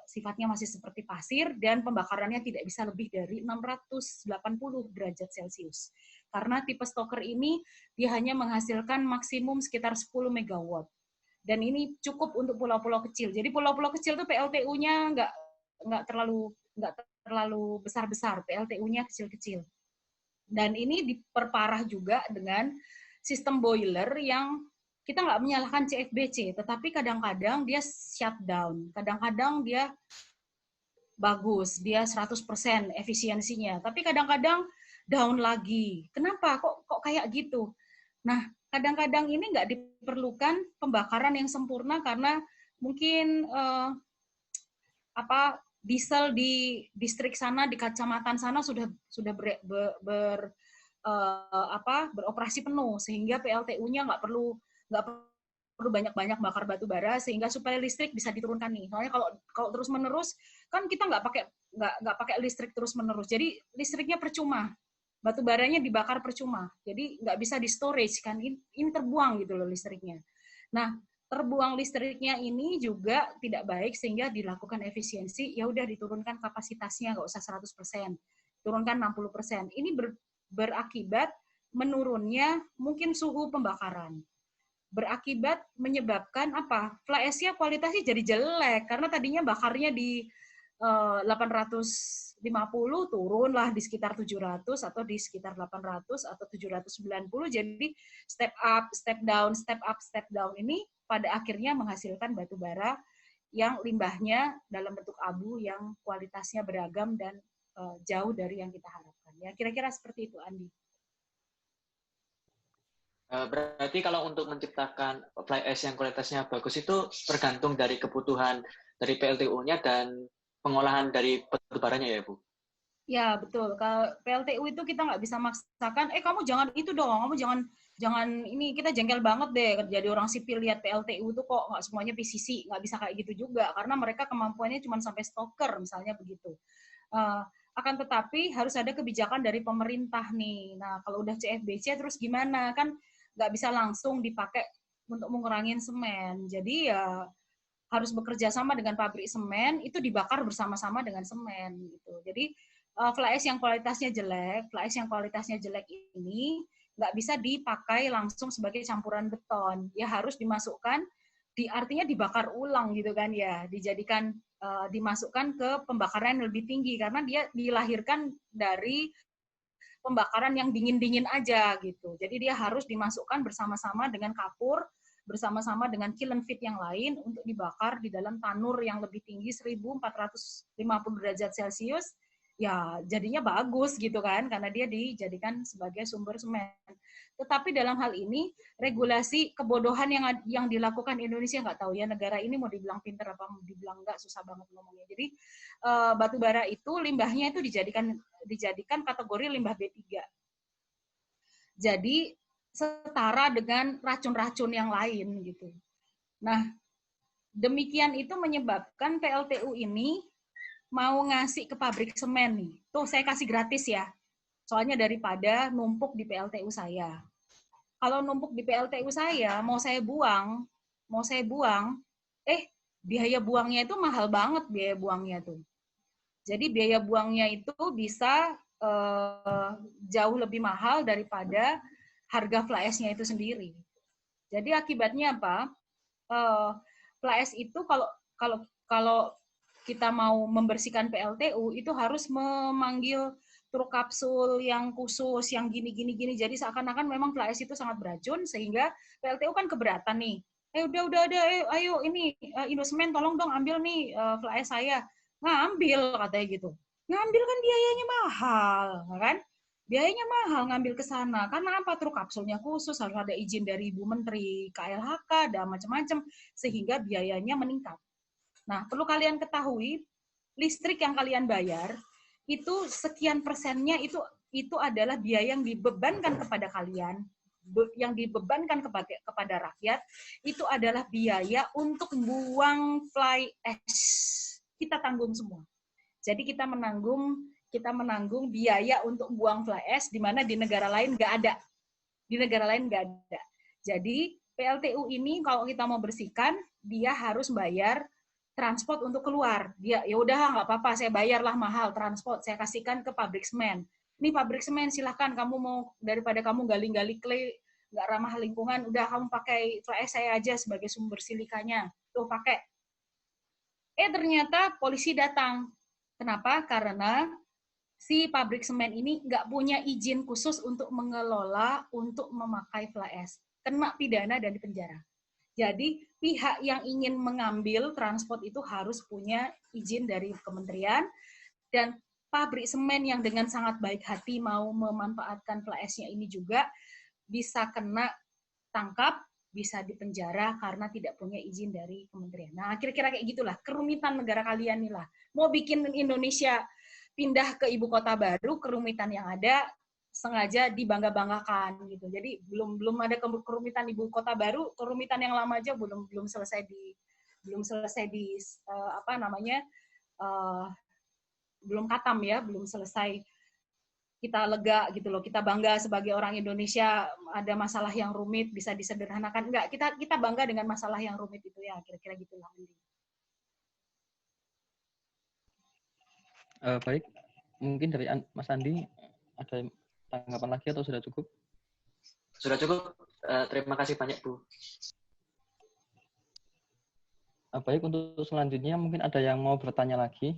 sifatnya masih seperti pasir, dan pembakarannya tidak bisa lebih dari 680 derajat Celcius. Karena tipe stoker ini dia hanya menghasilkan maksimum sekitar 10 megawatt. Dan ini cukup untuk pulau-pulau kecil. Jadi pulau-pulau kecil tuh PLTU-nya nggak terlalu besar-besar, PLTU-nya kecil-kecil. Dan ini diperparah juga dengan sistem boiler yang kita nggak menyalahkan CFBC, tetapi kadang-kadang dia shutdown, kadang-kadang dia bagus, dia 100% efisiensinya, tapi kadang-kadang down lagi. Kenapa? Kok kayak gitu? Nah, kadang-kadang ini nggak diperlukan pembakaran yang sempurna karena mungkin diesel di distrik sana, di kecamatan sana sudah beroperasi penuh, sehingga PLTU-nya nggak perlu banyak-banyak bakar batu bara, sehingga supaya listrik bisa diturunkan nih. Soalnya kalau terus menerus kan kita nggak pakai listrik terus menerus, jadi listriknya percuma, batu baranya dibakar percuma, jadi nggak bisa di storage kan, ini terbuang gitu loh listriknya. Nah, terbuang listriknya ini juga tidak baik, sehingga dilakukan efisiensi, ya udah diturunkan kapasitasnya, nggak usah 100%, turunkan 60%. Ini berakibat menurunnya mungkin suhu pembakaran. Berakibat menyebabkan fly ash-nya kualitasnya jadi jelek, karena tadinya bakarnya di 850 turunlah di sekitar 700 atau di sekitar 800 atau 790. Jadi step up, step down, step up, step down ini pada akhirnya menghasilkan batu bara yang limbahnya dalam bentuk abu yang kualitasnya beragam dan jauh dari yang kita harapkan. Ya, kira-kira seperti itu, Andi. Berarti kalau untuk menciptakan fly ash yang kualitasnya bagus itu tergantung dari kebutuhan dari PLTU-nya dan pengolahan dari batu baranya ya, Bu? Ya, betul. Kalau PLTU itu kita nggak bisa maksakan, kamu jangan itu dong, kamu jangan ini, kita jengkel banget deh jadi orang sipil lihat PLTU itu kok nggak semuanya PCC, nggak bisa kayak gitu juga, karena mereka kemampuannya cuma sampai stoker, misalnya begitu. Akan tetapi harus ada kebijakan dari pemerintah nih. Nah, kalau udah CFBC terus gimana? Kan nggak bisa langsung dipakai untuk mengurangin semen. Jadi ya harus bekerja sama dengan pabrik semen, itu dibakar bersama-sama dengan semen gitu. Jadi fly ash yang kualitasnya jelek ini nggak bisa dipakai langsung sebagai campuran beton. Ya harus dimasukkan, artinya dibakar ulang gitu kan ya, dijadikan dimasukkan ke pembakaran yang lebih tinggi, karena dia dilahirkan dari pembakaran yang dingin-dingin aja gitu. Jadi dia harus dimasukkan bersama-sama dengan kapur, bersama-sama dengan kiln feed yang lain untuk dibakar di dalam tanur yang lebih tinggi 1450 derajat Celcius. Ya, jadinya bagus gitu kan, karena dia dijadikan sebagai sumber semen. Tetapi dalam hal ini regulasi kebodohan yang dilakukan Indonesia, nggak tahu ya, negara ini mau dibilang pinter apa mau dibilang nggak, susah banget ngomongnya. Jadi batu bara itu limbahnya itu dijadikan kategori limbah B3. Jadi setara dengan racun-racun yang lain gitu. Nah, demikian itu menyebabkan PLTU ini mau ngasih ke pabrik semen nih. Tuh saya kasih gratis ya. Soalnya daripada numpuk di PLTU saya. Kalau numpuk di PLTU saya, mau saya buang, biaya buangnya itu mahal banget biaya buangnya tuh. Jadi biaya buangnya itu bisa jauh lebih mahal daripada harga fly ash-nya itu sendiri. Jadi akibatnya apa? Fly ash itu kalau kita mau membersihkan PLTU itu harus memanggil truk kapsul yang khusus, yang gini. Jadi seakan-akan memang fly ash itu sangat beracun, sehingga PLTU kan keberatan nih. Udah, ayo ini Indosemen tolong dong ambil nih fly ash saya. Ngambil katanya gitu. Ngambil kan biayanya mahal, kan? Biayanya mahal ngambil ke sana. Karena apa? Truk kapsulnya khusus, harus ada izin dari Ibu Menteri, KLHK, dan macam-macam, sehingga biayanya meningkat. Nah, perlu kalian ketahui, listrik yang kalian bayar itu sekian persennya itu adalah biaya yang dibebankan kepada kalian, yang dibebankan kepada rakyat, itu adalah biaya untuk buang fly ash. Kita tanggung semua. Jadi kita menanggung biaya untuk buang fly ash, di mana di negara lain nggak ada. Di negara lain nggak ada. Jadi PLTU ini kalau kita mau bersihkan, dia harus bayar transport untuk keluar. Dia ya udah nggak apa-apa, saya bayarlah mahal transport, saya kasihkan ke pabrik semen. Ini pabrik semen silahkan, kamu mau daripada kamu gali-gali clay nggak ramah lingkungan, udah kamu pakai fly ash saya aja sebagai sumber silikanya, tuh pakai. Ternyata polisi datang. Kenapa? Karena si pabrik semen ini nggak punya izin khusus untuk mengelola, untuk memakai fly ash. Kena pidana dan dipenjara. Jadi pihak yang ingin mengambil transport itu harus punya izin dari kementerian, dan pabrik semen yang dengan sangat baik hati mau memanfaatkan fly ash-nya ini juga bisa kena tangkap, bisa dipenjara karena tidak punya izin dari kementerian. Nah, kira-kira kayak gitulah kerumitan negara kalian nih lah. Mau bikin Indonesia pindah ke ibu kota baru, kerumitan yang ada sengaja dibangga-banggakan gitu. Jadi belum ada kerumitan ibu kota baru, kerumitan yang lama aja belum selesai di belum katam ya, belum selesai kita lega gitu loh. Kita bangga sebagai orang Indonesia, ada masalah yang rumit bisa disederhanakan. Enggak, kita bangga dengan masalah yang rumit itu ya, kira-kira gitulah. Baik, mungkin dari Mas Andi ada tanggapan lagi atau sudah cukup? Sudah cukup. Terima kasih banyak, Bu. Baik, untuk selanjutnya mungkin ada yang mau bertanya lagi.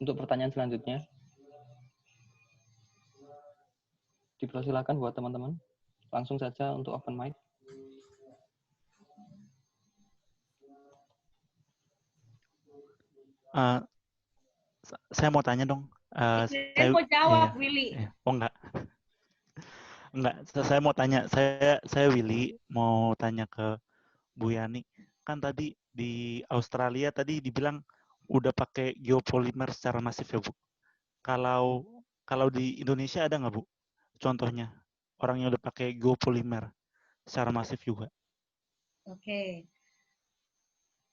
Untuk pertanyaan selanjutnya, dipersilakan buat teman-teman. Langsung saja untuk open mic. Saya mau tanya dong. Saya mau jawab, Willy. Oh enggak. Enggak, saya mau tanya. Saya Willy mau tanya ke Bu Yani. Kan tadi di Australia tadi dibilang udah pakai geopolimer secara masif ya, Bu. Kalau di Indonesia ada nggak, Bu? Contohnya orang yang udah pakai geopolimer secara masif juga. Oke.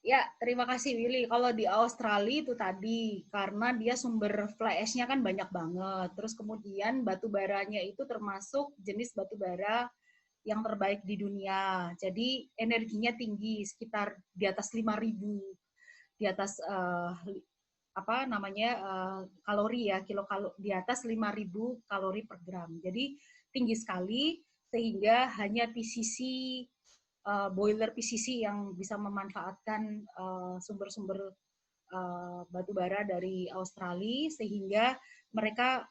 Ya, terima kasih Willy. Kalau di Australia itu tadi, karena dia sumber fly ash-nya kan banyak banget. Terus kemudian batu baranya itu termasuk jenis batu bara yang terbaik di dunia. Jadi energinya tinggi, sekitar di atas 5.000, di atas kalori ya, di atas 5.000 kalori per gram. Jadi tinggi sekali, sehingga hanya PCC boiler PCC yang bisa memanfaatkan sumber-sumber batu bara dari Australia, sehingga mereka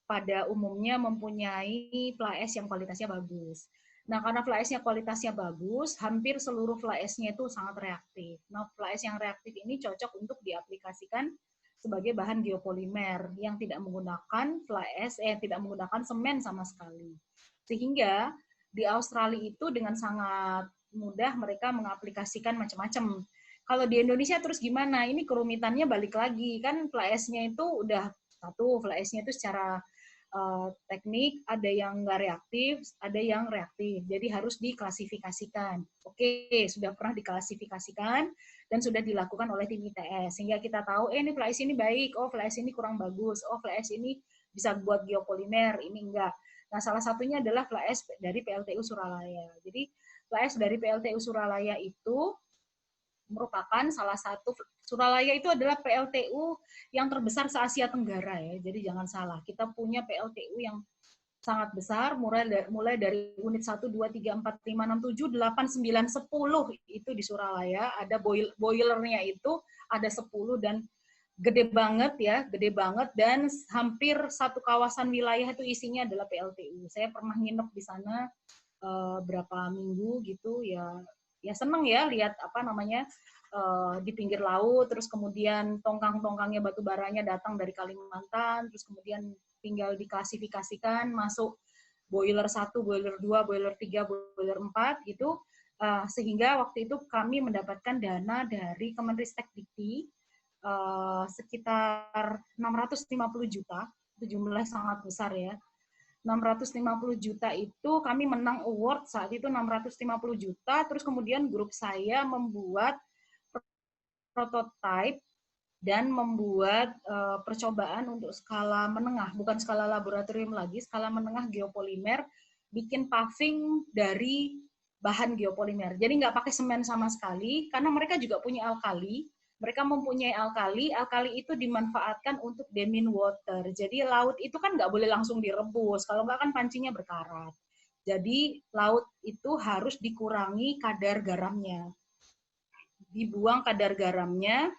pada umumnya mempunyai fly ash yang kualitasnya bagus. Nah, karena fly ash-nya kualitasnya bagus, hampir seluruh fly ash-nya itu sangat reaktif. Nah, fly ash yang reaktif ini cocok untuk diaplikasikan sebagai bahan geopolimer yang tidak menggunakan fly ash, tidak menggunakan semen sama sekali. Sehingga di Australia itu dengan sangat mudah mereka mengaplikasikan macam-macam. Kalau di Indonesia terus gimana? Ini kerumitannya balik lagi. Kan flash-nya itu udah satu, flash-nya itu secara teknik, ada yang nggak reaktif, ada yang reaktif. Jadi harus diklasifikasikan. Oke, sudah pernah diklasifikasikan dan sudah dilakukan oleh tim ITS. Sehingga kita tahu, ini flash ini baik, oh flash ini kurang bagus, oh flash ini bisa buat geopolimer, ini enggak. Nah, salah satunya adalah flash dari PLTU Suralaya. Jadi, flash dari PLTU Suralaya itu merupakan salah satu, Suralaya itu adalah PLTU yang terbesar se-Asia Tenggara ya. Jadi jangan salah, kita punya PLTU yang sangat besar, mulai dari unit 1, 2, 3, 4, 5, 6, 7, 8, 9, 10 itu di Suralaya. Ada boilernya itu ada 10 dan gede banget ya, gede banget, dan hampir satu kawasan wilayah itu isinya adalah PLTU. Saya pernah nginep di sana berapa minggu gitu ya. Ya seneng ya lihat apa namanya di pinggir laut, terus kemudian tongkang-tongkangnya batu baranya datang dari Kalimantan, terus kemudian tinggal diklasifikasikan masuk boiler 1, boiler 2, boiler 3, boiler 4 gitu. Sehingga waktu itu kami mendapatkan dana dari Kemenristek-Dikti sekitar 650 juta, itu jumlah sangat besar ya. 650 juta itu kami menang award saat itu 650 juta, terus kemudian grup saya membuat prototipe dan membuat percobaan untuk skala menengah, bukan skala laboratorium lagi, skala menengah geopolimer, bikin paving dari bahan geopolimer. Jadi nggak pakai semen sama sekali, karena mereka juga punya alkali. Mereka mempunyai alkali itu dimanfaatkan untuk demin water. Jadi laut itu kan nggak boleh langsung direbus, kalau nggak kan pancinya berkarat. Jadi laut itu harus dikurangi kadar garamnya. Dibuang kadar garamnya,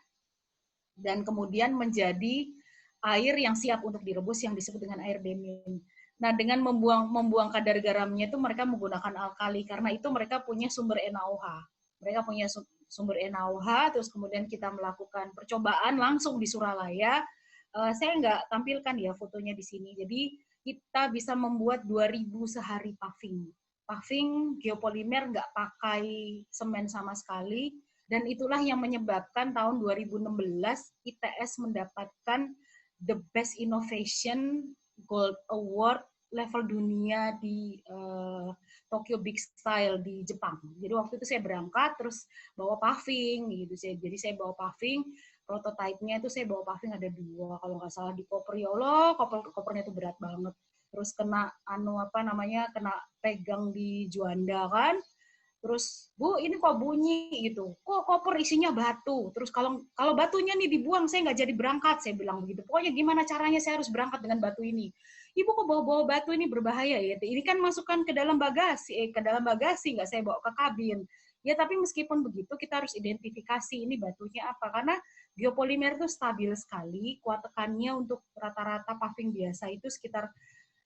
dan kemudian menjadi air yang siap untuk direbus yang disebut dengan air demin. Nah, dengan membuang kadar garamnya itu mereka menggunakan alkali, karena itu mereka punya sumber NaOH. Mereka punya sumber NaOH, terus kemudian kita melakukan percobaan langsung di Suralaya. Saya nggak tampilkan ya fotonya di sini. Jadi kita bisa membuat 2.000 sehari paving. Paving geopolimer nggak pakai semen sama sekali, dan itulah yang menyebabkan tahun 2016 ITS mendapatkan The Best Innovation Gold Award level dunia di Tokyo Big Style di Jepang. Jadi waktu itu saya berangkat terus bawa paving gitu. Jadi saya bawa paving, prototipe-nya itu saya bawa paving ada 2 kalau nggak salah di koper. Ya Allah, kopernya itu berat banget. Terus kena kena pegang di Juanda kan. Terus, Bu, ini kok bunyi gitu. Kok koper isinya batu. Terus kalau batunya nih dibuang, saya nggak jadi berangkat. Saya bilang begitu. Pokoknya gimana caranya saya harus berangkat dengan batu ini. Ibu kok bawa batu ini berbahaya ya. Ini kan masukkan ke dalam bagasi, nggak saya bawa ke kabin. Ya tapi meskipun begitu kita harus identifikasi ini batunya apa. Karena geopolimer itu stabil sekali. Kuat tekannya untuk rata-rata paving biasa itu sekitar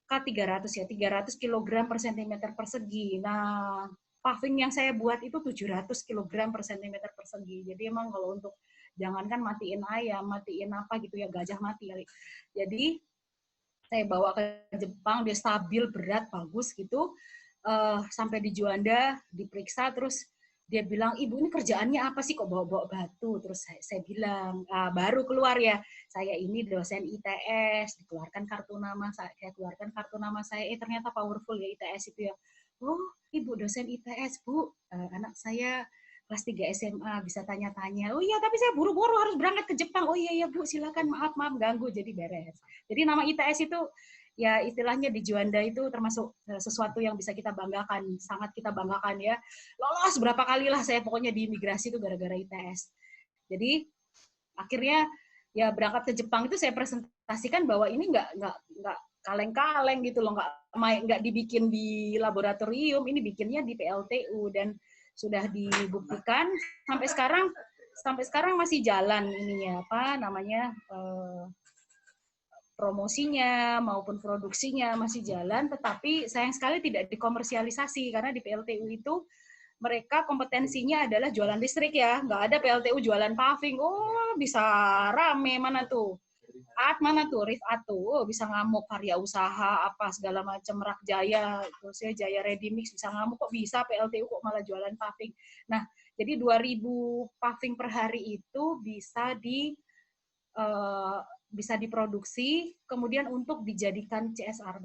K300 ya, 300 kg per cm persegi. Nah, paving yang saya buat itu 700 kg per cm persegi. Jadi emang kalau untuk jangankan matiin ayam, matiin apa gitu ya, gajah mati kali. Jadi saya bawa ke Jepang, dia stabil, berat, bagus gitu. Sampai di Juanda, diperiksa, terus dia bilang, Ibu ini kerjaannya apa sih kok bawa-bawa batu? Terus saya bilang, baru keluar ya, saya ini dosen ITS, dikeluarkan kartu nama saya, ternyata powerful ya ITS itu ya. Oh, Ibu dosen ITS, Bu, anak saya kelas 3 SMA, bisa tanya-tanya. Oh iya, tapi saya buru-buru harus berangkat ke Jepang. Oh iya, Bu, silakan, maaf ganggu, jadi beres. Jadi nama ITS itu, ya istilahnya di Juanda itu termasuk sesuatu yang bisa kita banggakan, sangat kita banggakan ya. Lolos berapa kali lah saya pokoknya di imigrasi itu gara-gara ITS. Jadi akhirnya ya berangkat ke Jepang itu saya presentasikan bahwa ini nggak kaleng-kaleng gitu loh, nggak dibikin di laboratorium, ini bikinnya di PLTU, dan sudah dibuktikan sampai sekarang masih jalan ininya promosinya maupun produksinya masih jalan, tetapi sayang sekali tidak dikomersialisasi karena di PLTU itu mereka kompetensinya adalah jualan listrik ya, nggak ada PLTU jualan paving. Oh bisa rame mana tuh? Rifat mana tuh? Rifat tuh bisa ngamuk, Karya Usaha apa segala macam, Rakjaya, terus ya Jaya Ready Mix bisa ngamuk, kok bisa PLTU kok malah jualan paving. Nah, jadi 2.000 paving per hari itu bisa diproduksi, kemudian untuk dijadikan CSR,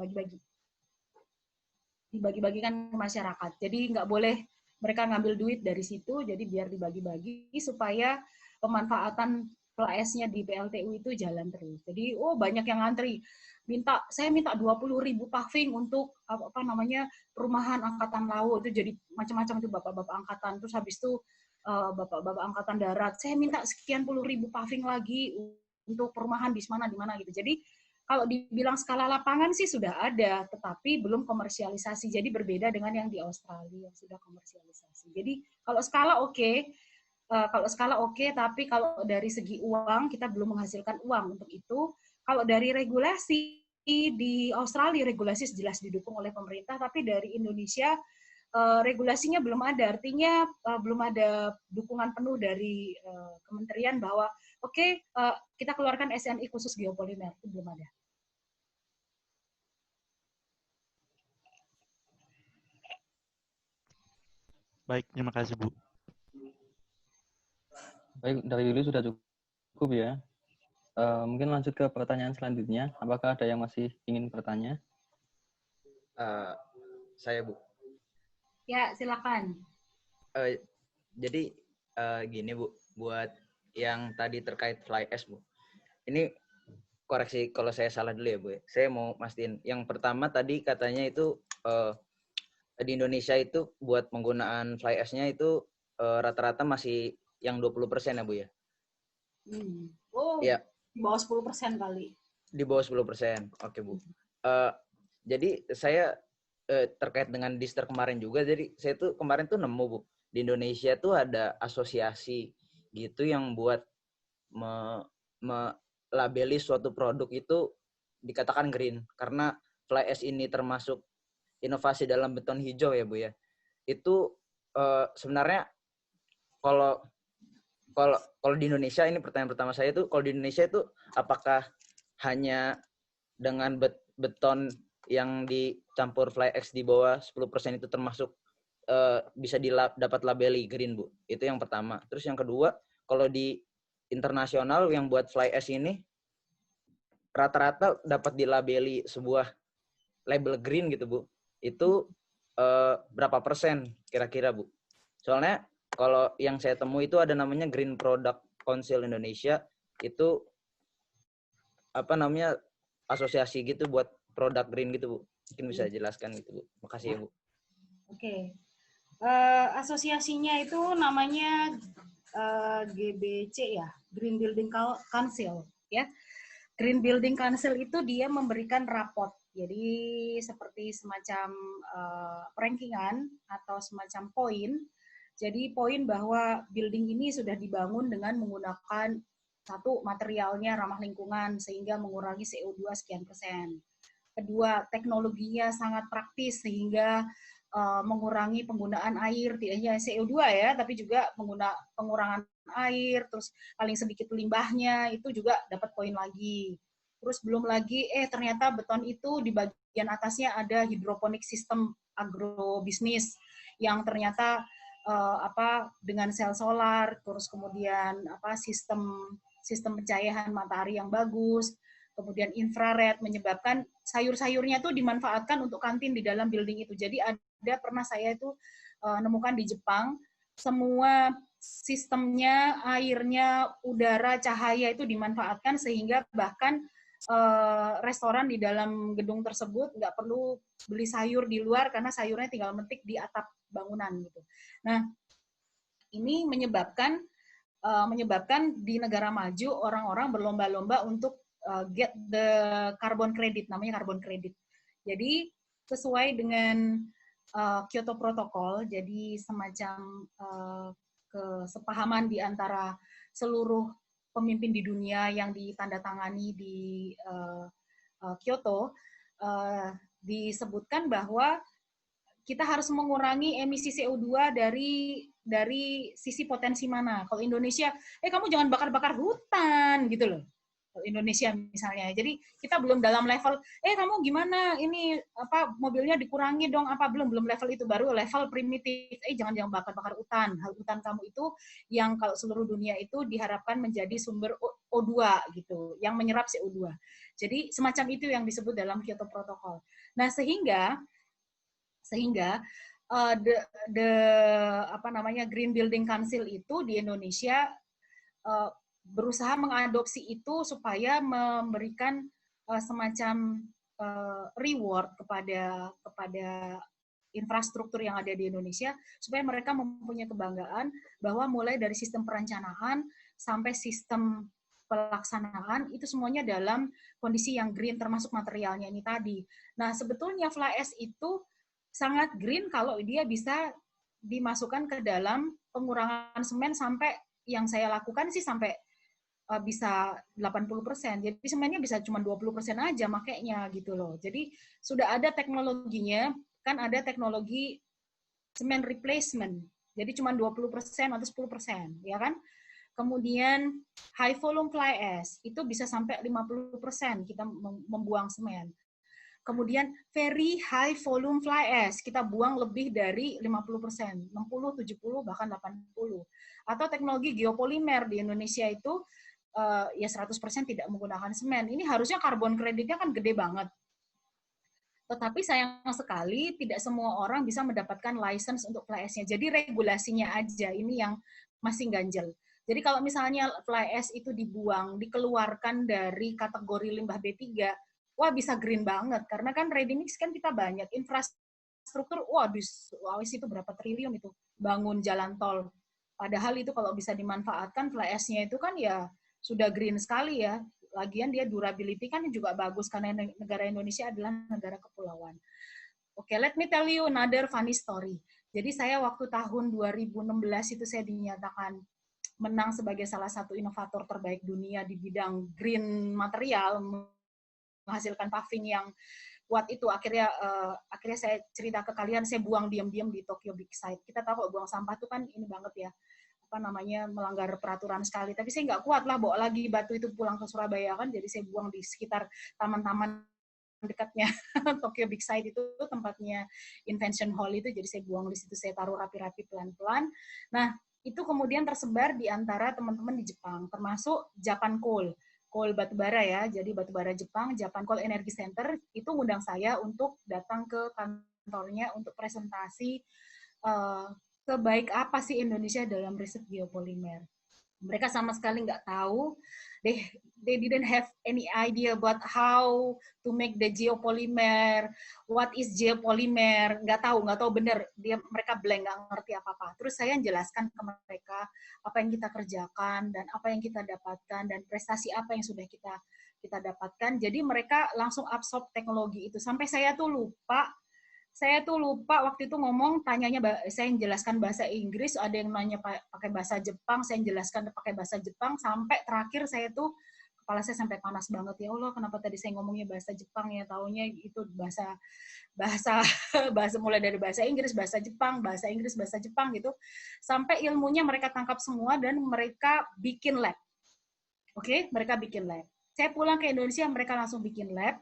dibagi-bagikan ke masyarakat. Jadi nggak boleh mereka ngambil duit dari situ, jadi biar dibagi-bagi supaya pemanfaatan PLS-nya di PLTU itu jalan terus. Jadi banyak yang ngantri. Saya minta 20.000 paving untuk perumahan angkatan laut, itu jadi macam-macam tuh bapak-bapak angkatan. Terus habis itu bapak-bapak angkatan darat, saya minta sekian puluh ribu paving lagi untuk perumahan di mana gitu. Jadi kalau dibilang skala lapangan sih sudah ada, tetapi belum komersialisasi. Jadi berbeda dengan yang di Australia yang sudah komersialisasi. Jadi kalau skala oke, tapi kalau dari segi uang kita belum menghasilkan uang untuk itu. Kalau dari regulasi di Australia regulasi jelas didukung oleh pemerintah, tapi dari Indonesia regulasinya belum ada. Artinya belum ada dukungan penuh dari kementerian bahwa kita keluarkan SNI khusus geopolimer, itu belum ada. Baik, terima kasih Bu. Baik, dari dulu sudah cukup ya. Mungkin lanjut ke pertanyaan selanjutnya. Apakah ada yang masih ingin bertanya? Saya Bu. Ya, silakan. Jadi gini Bu, buat yang tadi terkait fly ash Bu. Ini koreksi kalau saya salah dulu ya Bu. Saya mau mastiin. Yang pertama tadi katanya itu di Indonesia itu buat penggunaan fly ash-nya itu rata-rata masih yang 20% ya Bu ya? Ya. Di bawah 10% kali. Di bawah 10%. Oke Bu. Jadi saya terkait dengan Dister kemarin juga, jadi saya tuh kemarin tuh nemu Bu, di Indonesia tuh ada asosiasi gitu yang buat melabeli suatu produk itu dikatakan green, karena fly ash ini termasuk inovasi dalam beton hijau ya Bu ya. Itu sebenarnya kalau di Indonesia, ini pertanyaan pertama saya tuh, kalau di Indonesia itu apakah hanya dengan beton yang dicampur fly ash di bawah 10% itu termasuk bisa dapat labeli green Bu? Itu yang pertama. Terus yang kedua, kalau di internasional yang buat fly ash ini rata-rata dapat dilabeli sebuah label green gitu Bu. Itu berapa persen kira-kira Bu? Soalnya kalau yang saya temui itu ada namanya Green Product Council Indonesia, itu asosiasi gitu buat produk green gitu Bu. Mungkin bisa jelaskan gitu Bu. Makasih ya Bu. Oke. Asosiasinya itu namanya GBC ya, Green Building Council ya. Green Building Council itu dia memberikan raport. Jadi seperti semacam rankingan atau semacam poin. Jadi poin bahwa building ini sudah dibangun dengan menggunakan satu, materialnya ramah lingkungan sehingga mengurangi CO2 sekian persen. Kedua, teknologinya sangat praktis sehingga mengurangi penggunaan air, tidak hanya CO2 ya, tapi juga pengurangan air, terus paling sedikit limbahnya, itu juga dapat poin lagi. Terus belum lagi, ternyata beton itu di bagian atasnya ada hidroponik sistem agrobisnis yang ternyata dengan sel solar, terus kemudian sistem pencahayaan matahari yang bagus, kemudian infrared, menyebabkan sayur-sayurnya itu dimanfaatkan untuk kantin di dalam building itu. Jadi pernah saya itu nemukan di Jepang, semua sistemnya, airnya, udara, cahaya itu dimanfaatkan sehingga bahkan restoran di dalam gedung tersebut nggak perlu beli sayur di luar karena sayurnya tinggal metik di atap bangunan gitu. Nah, ini menyebabkan di negara maju orang-orang berlomba-lomba untuk get the carbon credit, namanya carbon credit. Jadi sesuai dengan Kyoto Protocol, jadi semacam kesepahaman di antara seluruh pemimpin di dunia yang ditandatangani di Kyoto, disebutkan bahwa kita harus mengurangi emisi CO2 dari sisi potensi mana. Kalau Indonesia, kamu jangan bakar-bakar hutan gitu loh. Indonesia misalnya. Jadi kita belum dalam level, kamu gimana ini mobilnya dikurangi dong belum level itu, baru level primitif. Jangan bakar hutan. Hutan kamu itu yang kalau seluruh dunia itu diharapkan menjadi sumber O2 gitu, yang menyerap CO2. Jadi semacam itu yang disebut dalam Kyoto Protocol. Nah, sehingga Green Building Council itu di Indonesia berusaha mengadopsi itu supaya memberikan semacam reward kepada infrastruktur yang ada di Indonesia, supaya mereka mempunyai kebanggaan bahwa mulai dari sistem perencanaan sampai sistem pelaksanaan itu semuanya dalam kondisi yang green, termasuk materialnya ini tadi. Nah, sebetulnya fly ash itu sangat green kalau dia bisa dimasukkan ke dalam pengurangan semen sampai, yang saya lakukan sih sampai bisa 80%. Jadi semennya bisa cuma 20% aja makainya gitu loh. Jadi sudah ada teknologinya, kan ada teknologi semen replacement. Jadi cuma 20% atau 10%, ya kan? Kemudian high volume fly ash itu bisa sampai 50% kita membuang semen. Kemudian very high volume fly ash, kita buang lebih dari 50%, 60, 70, bahkan 80. Atau teknologi geopolimer di Indonesia itu ya 100% tidak menggunakan semen. Ini harusnya karbon kreditnya kan gede banget. Tetapi sayang sekali tidak semua orang bisa mendapatkan license untuk fly ash-nya. Jadi regulasinya aja ini yang masih ganjel. Jadi kalau misalnya fly ash itu dibuang, dikeluarkan dari kategori limbah B3, wah bisa green banget. Karena kan ready mix kan kita banyak. Infrastruktur, wis itu berapa triliun itu. Bangun jalan tol. Padahal itu kalau bisa dimanfaatkan, fly ash-nya itu kan ya sudah green sekali ya. Lagian dia durability kan juga bagus, karena negara Indonesia adalah negara kepulauan. Oke, let me tell you another funny story. Jadi saya waktu tahun 2016 itu saya dinyatakan menang sebagai salah satu inovator terbaik dunia di bidang green material, menghasilkan paving yang kuat itu. Akhirnya saya cerita ke kalian, saya buang diam-diam di Tokyo Big Site. Kita tahu buang sampah itu kan ini banget ya, melanggar peraturan sekali. Tapi saya nggak kuat lah bawa lagi batu itu pulang ke Surabaya kan, jadi saya buang di sekitar taman-taman dekatnya Tokyo Big Site itu, tempatnya Invention Hall itu, jadi saya buang di situ, saya taruh rapi-rapi pelan-pelan. Nah, itu kemudian tersebar di antara teman-teman di Jepang, termasuk Japan Coal batubara ya, jadi batubara Jepang, Japan Coal Energy Center, itu ngundang saya untuk datang ke kantornya untuk presentasi sebaik apa sih Indonesia dalam riset geopolimer. Mereka sama sekali nggak tahu, they didn't have any idea about how to make the geopolymer, what is geopolymer, nggak tahu bener, mereka blank, nggak ngerti apa-apa. Terus saya jelaskan ke mereka apa yang kita kerjakan dan apa yang kita dapatkan dan prestasi apa yang sudah kita dapatkan. Jadi mereka langsung absorb teknologi itu. Sampai saya tuh lupa waktu itu ngomong, tanyanya saya yang jelaskan bahasa Inggris, ada yang nanya pakai bahasa Jepang, saya yang jelaskan pakai bahasa Jepang, sampai terakhir saya tuh kepala saya sampai panas banget, ya Allah kenapa tadi saya ngomongnya bahasa Jepang ya, taunya itu bahasa mulai dari bahasa Inggris, bahasa Jepang, bahasa Inggris, bahasa Jepang gitu, sampai ilmunya mereka tangkap semua dan mereka bikin lab. Oke, mereka bikin lab. Saya pulang ke Indonesia, mereka langsung bikin lab,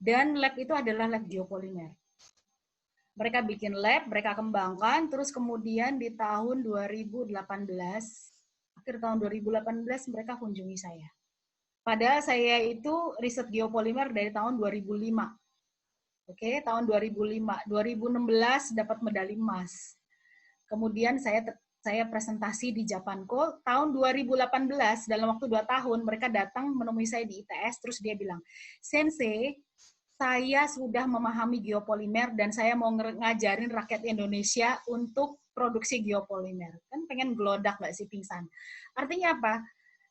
dan lab itu adalah lab geopolimer. Mereka bikin lab, mereka kembangkan, terus kemudian di tahun 2018, akhir tahun 2018 mereka kunjungi saya. Padahal saya itu riset geopolimer dari tahun 2005. Oke, tahun 2005. 2016 dapat medali emas. Kemudian saya presentasi di Japan Coal. Tahun 2018, dalam waktu 2 tahun, mereka datang menemui saya di ITS, terus dia bilang, Sensei, saya sudah memahami geopolimer dan saya mau ngajarin rakyat Indonesia untuk produksi geopolimer. Kan pengen gelodak nggak sih, pingsan. Artinya apa?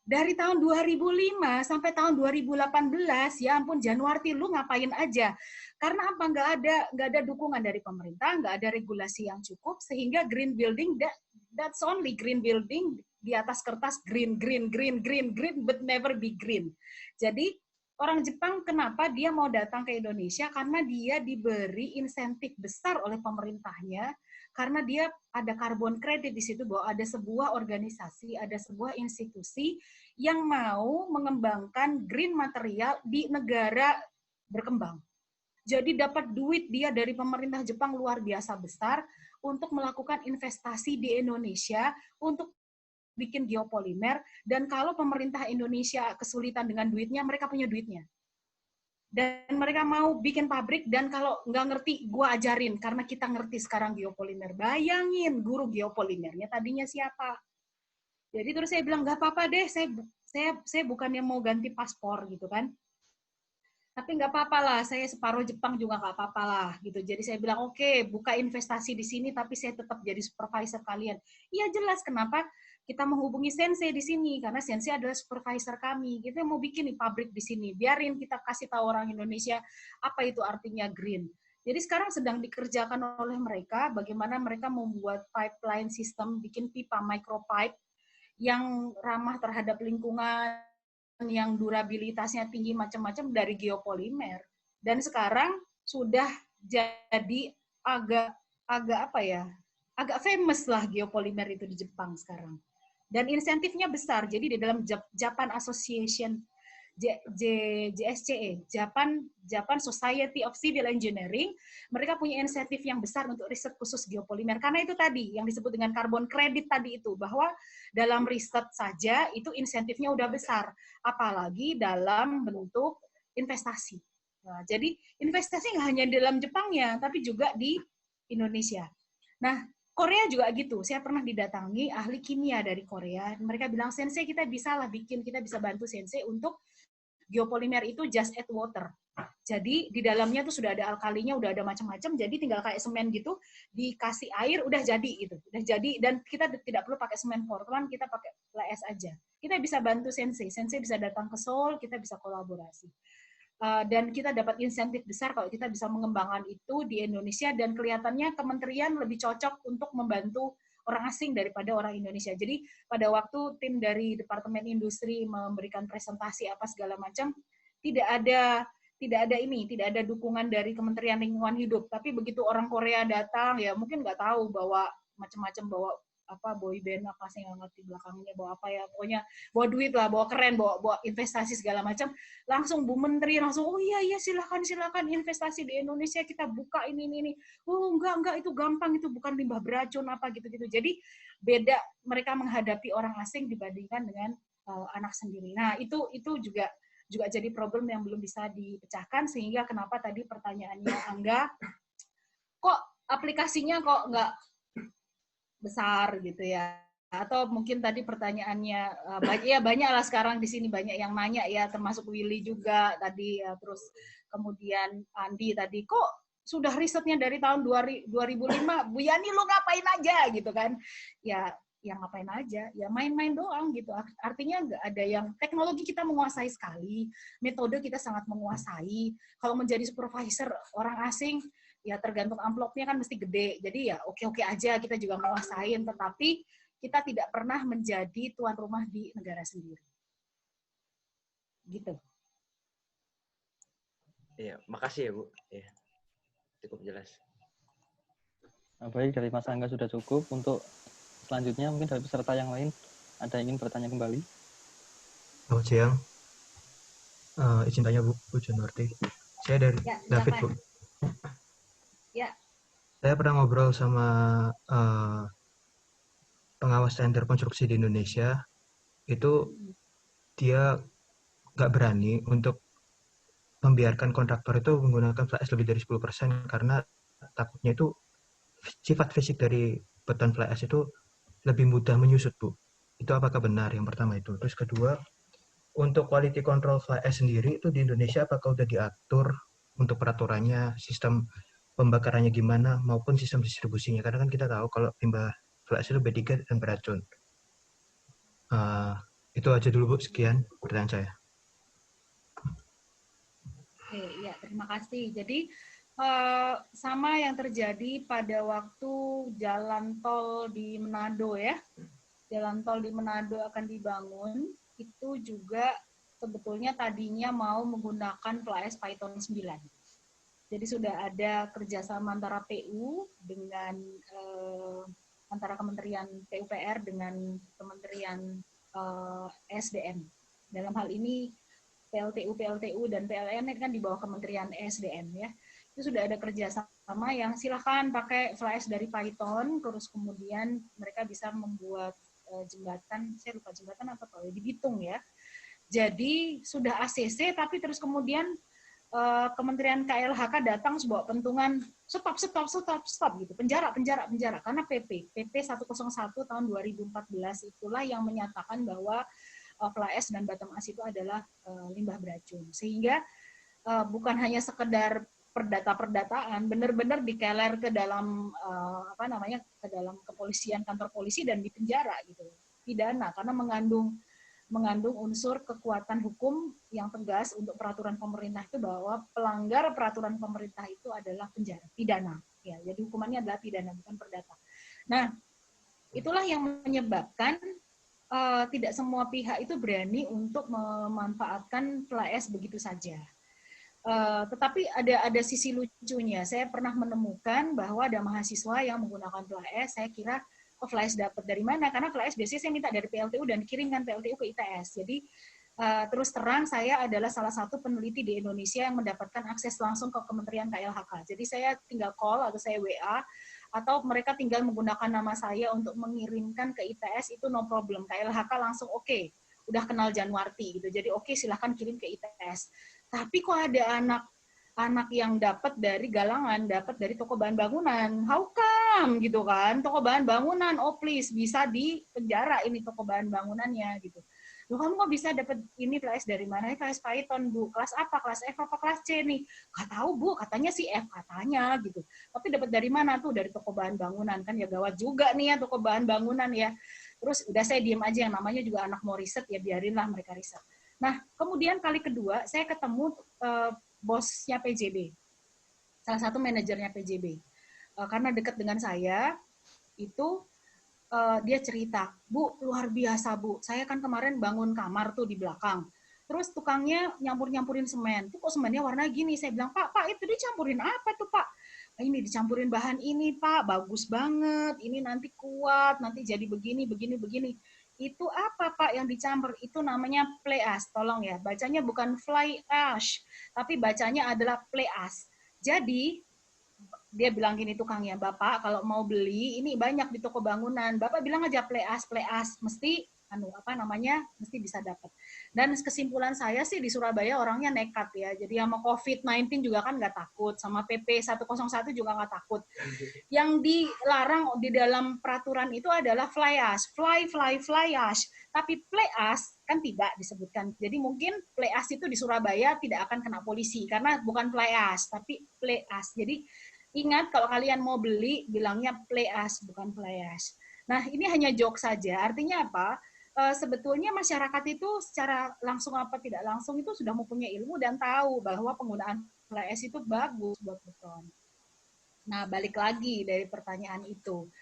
Dari tahun 2005 sampai tahun 2018, ya ampun Januarti, lu ngapain aja? Karena apa? Nggak ada dukungan dari pemerintah, nggak ada regulasi yang cukup, sehingga green building, that's only green building, di atas kertas green, but never be green. Jadi, orang Jepang kenapa dia mau datang ke Indonesia? Karena dia diberi insentif besar oleh pemerintahnya karena dia ada carbon credit di situ, bahwa ada sebuah organisasi, ada sebuah institusi yang mau mengembangkan green material di negara berkembang. Jadi dapat duit dia dari pemerintah Jepang luar biasa besar untuk melakukan investasi di Indonesia untuk bikin geopolimer, dan kalau pemerintah Indonesia kesulitan dengan duitnya, mereka punya duitnya. Dan mereka mau bikin pabrik, dan kalau nggak ngerti, gua ajarin, karena kita ngerti sekarang geopolimer. Bayangin, guru geopolimernya tadinya siapa? Jadi terus saya bilang, nggak apa-apa deh, saya bukannya mau ganti paspor gitu kan. Tapi nggak apa-apa lah, saya separuh Jepang juga nggak apa-apa lah gitu. Jadi saya bilang, oke, buka investasi di sini, tapi saya tetap jadi supervisor kalian. Iya jelas, kenapa kita menghubungi sensei di sini, karena sensei adalah supervisor kami. Kita mau bikin nih pabrik di sini, biarin kita kasih tahu orang Indonesia apa itu artinya green. Jadi sekarang sedang dikerjakan oleh mereka, bagaimana mereka membuat pipeline system, bikin pipa micropipe yang ramah terhadap lingkungan, yang durabilitasnya tinggi macam-macam dari geopolimer. Dan sekarang sudah jadi agak apa ya? Agak famous lah geopolimer itu di Jepang sekarang. Dan insentifnya besar. Jadi di dalam Japan Association JSCE, Japan Society of Civil Engineering, mereka punya insentif yang besar untuk riset khusus geopolimer. Karena itu tadi yang disebut dengan carbon credit tadi itu, bahwa dalam riset saja itu insentifnya udah besar, apalagi dalam bentuk investasi. Nah, jadi investasi nggak hanya di dalam Jepangnya, tapi juga di Indonesia. Nah, Korea juga gitu. Saya pernah didatangi ahli kimia dari Korea. Mereka bilang, sensei kita bisa lah bikin, kita bisa bantu sensei untuk geopolimer itu just add water. Jadi di dalamnya tuh sudah ada alkalinya, udah ada macam-macam. Jadi tinggal kayak semen gitu, dikasih air, udah jadi gitu. Udah jadi, dan kita tidak perlu pakai semen Portland, kita pakai fly ash aja. Kita bisa bantu sensei. Sensei bisa datang ke Seoul, kita bisa kolaborasi. Dan kita dapat insentif besar kalau kita bisa mengembangkan itu di Indonesia, dan kelihatannya kementerian lebih cocok untuk membantu orang asing daripada orang Indonesia. Jadi pada waktu tim dari Departemen Industri memberikan presentasi apa segala macam, tidak ada dukungan dari Kementerian Lingkungan Hidup. Tapi begitu orang Korea datang, ya mungkin nggak tahu bahwa macam-macam, bawa apa boy band apa, saya nggak ngerti belakangnya bawa apa ya, pokoknya bawa duit lah, bawa keren, bawa investasi segala macam, langsung Bu Menteri langsung, oh iya silakan investasi di Indonesia, kita buka ini. Oh enggak itu gampang, itu bukan limbah beracun apa gitu. Jadi beda mereka menghadapi orang asing dibandingkan dengan anak sendiri. Nah itu juga jadi problem yang belum bisa dipecahkan, sehingga kenapa tadi pertanyaannya Angga, kok aplikasinya kok nggak besar gitu ya, atau mungkin tadi pertanyaannya banyak lah sekarang di sini, banyak yang nanya ya, termasuk Willy juga tadi ya, terus kemudian Andi tadi, kok sudah risetnya dari tahun 2005, Bu Yani lu ngapain aja gitu kan, ya ngapain aja, ya main-main doang gitu. Artinya nggak ada yang, teknologi kita menguasai sekali, metode kita sangat menguasai. Kalau menjadi supervisor orang asing, ya tergantung amplopnya kan mesti gede. Jadi ya oke-oke aja, kita juga menguasain, tetapi kita tidak pernah menjadi tuan rumah di negara sendiri. Gitu. Iya, makasih ya Bu. Ya, cukup jelas. Nah, baik, dari Mas Angga sudah cukup. Untuk selanjutnya mungkin dari peserta yang lain ada yang ingin bertanya kembali. Selamat siang. Izin tanya Bu Junwarti. Saya dari David Bu. Ya. Saya pernah ngobrol sama pengawas tender konstruksi di Indonesia. Itu dia nggak berani untuk membiarkan kontraktor itu menggunakan fly ash lebih dari 10% karena takutnya itu sifat fisik dari beton fly ash itu lebih mudah menyusut Bu. Itu apakah benar? Yang pertama itu. Terus kedua, untuk quality control fly ash sendiri itu di Indonesia apakah udah diatur untuk peraturannya, sistem pembakarannya gimana, maupun sistem distribusinya? Karena kan kita tahu kalau limbah fly ash itu B3 dan beracun. Itu aja dulu Bu, sekian pertanyaan saya. Oke, ya terima kasih. Jadi sama yang terjadi pada waktu jalan tol di Manado ya. Jalan tol di Manado akan dibangun, itu juga sebetulnya tadinya mau menggunakan fly ash Python 9. Jadi sudah ada kerjasama antara PU dengan antara Kementerian PUPR dengan Kementerian SDM. Dalam hal ini PLTU dan PLN kan di bawah Kementerian SDM ya. Itu sudah ada kerjasama yang silahkan pakai flash dari Python, terus kemudian mereka bisa membuat jembatan, saya lupa jembatan apa tuh, di Bitung ya. Jadi sudah ACC, tapi terus kemudian Kementerian KLHK datang sebuah pentungan stop gitu, penjara karena PP 101 tahun 2014 itulah yang menyatakan bahwa fly ash dan bottom ash itu adalah limbah beracun, sehingga bukan hanya sekedar perdataan, benar-benar dikeler ke dalam ke dalam kepolisian, kantor polisi dan dipenjara gitu, pidana karena mengandung unsur kekuatan hukum yang tegas untuk peraturan pemerintah itu, bahwa pelanggar peraturan pemerintah itu adalah penjara, pidana. Ya, jadi hukumannya adalah pidana, bukan perdata. Nah, itulah yang menyebabkan tidak semua pihak itu berani untuk memanfaatkan fly ash begitu saja. Tetapi ada sisi lucunya. Saya pernah menemukan bahwa ada mahasiswa yang menggunakan fly ash. Saya kira fly ash dapat dari mana? Karena fly ash biasanya saya minta dari PLTU dan dikirimkan PLTU ke ITS. Jadi terus terang saya adalah salah satu peneliti di Indonesia yang mendapatkan akses langsung ke Kementerian KLHK. Jadi saya tinggal call atau saya WA, atau mereka tinggal menggunakan nama saya untuk mengirimkan ke ITS, itu no problem. KLHK langsung oke, udah kenal Januarti gitu. Jadi oke, silahkan kirim ke ITS. Tapi kok ada anak yang dapat dari galangan, dapat dari toko bahan bangunan. How come gitu kan? Toko bahan bangunan, oh please, bisa di penjara ini toko bahan bangunannya gitu. Loh, kamu kok bisa dapat ini kelas dari mana? Kelas Python, Bu. Kelas apa? Kelas F apa kelas C nih? Nggak tahu, Bu. Katanya sih F katanya gitu. Tapi dapat dari mana tuh? Dari toko bahan bangunan. Kan ya gawat juga nih ya toko bahan bangunan ya. Terus udah saya diem aja, yang namanya juga anak mau riset ya, biarinlah mereka riset. Nah, kemudian kali kedua saya ketemu bosnya PJB, salah satu manajernya PJB, karena dekat dengan saya, itu dia cerita, Bu, luar biasa Bu, saya kan kemarin bangun kamar tuh di belakang, terus tukangnya nyampur-nyampurin semen, tuh kok semennya warna gini, saya bilang, Pak, itu dicampurin apa tuh Pak? Ini dicampurin bahan ini Pak, bagus banget, ini nanti kuat, nanti jadi begini. Itu apa Pak yang dicampur? Itu namanya fly ash. Tolong ya, bacanya bukan fly ash, tapi bacanya adalah fly ash. Jadi dia bilang gini tukangnya, Bapak kalau mau beli ini banyak di toko bangunan, Bapak bilang aja fly ash, mesti mesti bisa dapat. Dan kesimpulan saya sih di Surabaya orangnya nekat ya. Jadi sama COVID-19 juga kan nggak takut, sama PP 101 juga nggak takut. Yang dilarang di dalam peraturan itu adalah fly ash, fly ash. Tapi fly ash kan tidak disebutkan. Jadi mungkin fly ash itu di Surabaya tidak akan kena polisi karena bukan fly ash, tapi fly ash. Jadi ingat kalau kalian mau beli bilangnya fly ash bukan fly ash. Nah, ini hanya joke saja. Artinya apa? Sebetulnya masyarakat itu secara langsung apa tidak langsung itu sudah mempunyai ilmu dan tahu bahwa penggunaan fly ash itu bagus buat beton. Nah, balik lagi dari pertanyaan itu.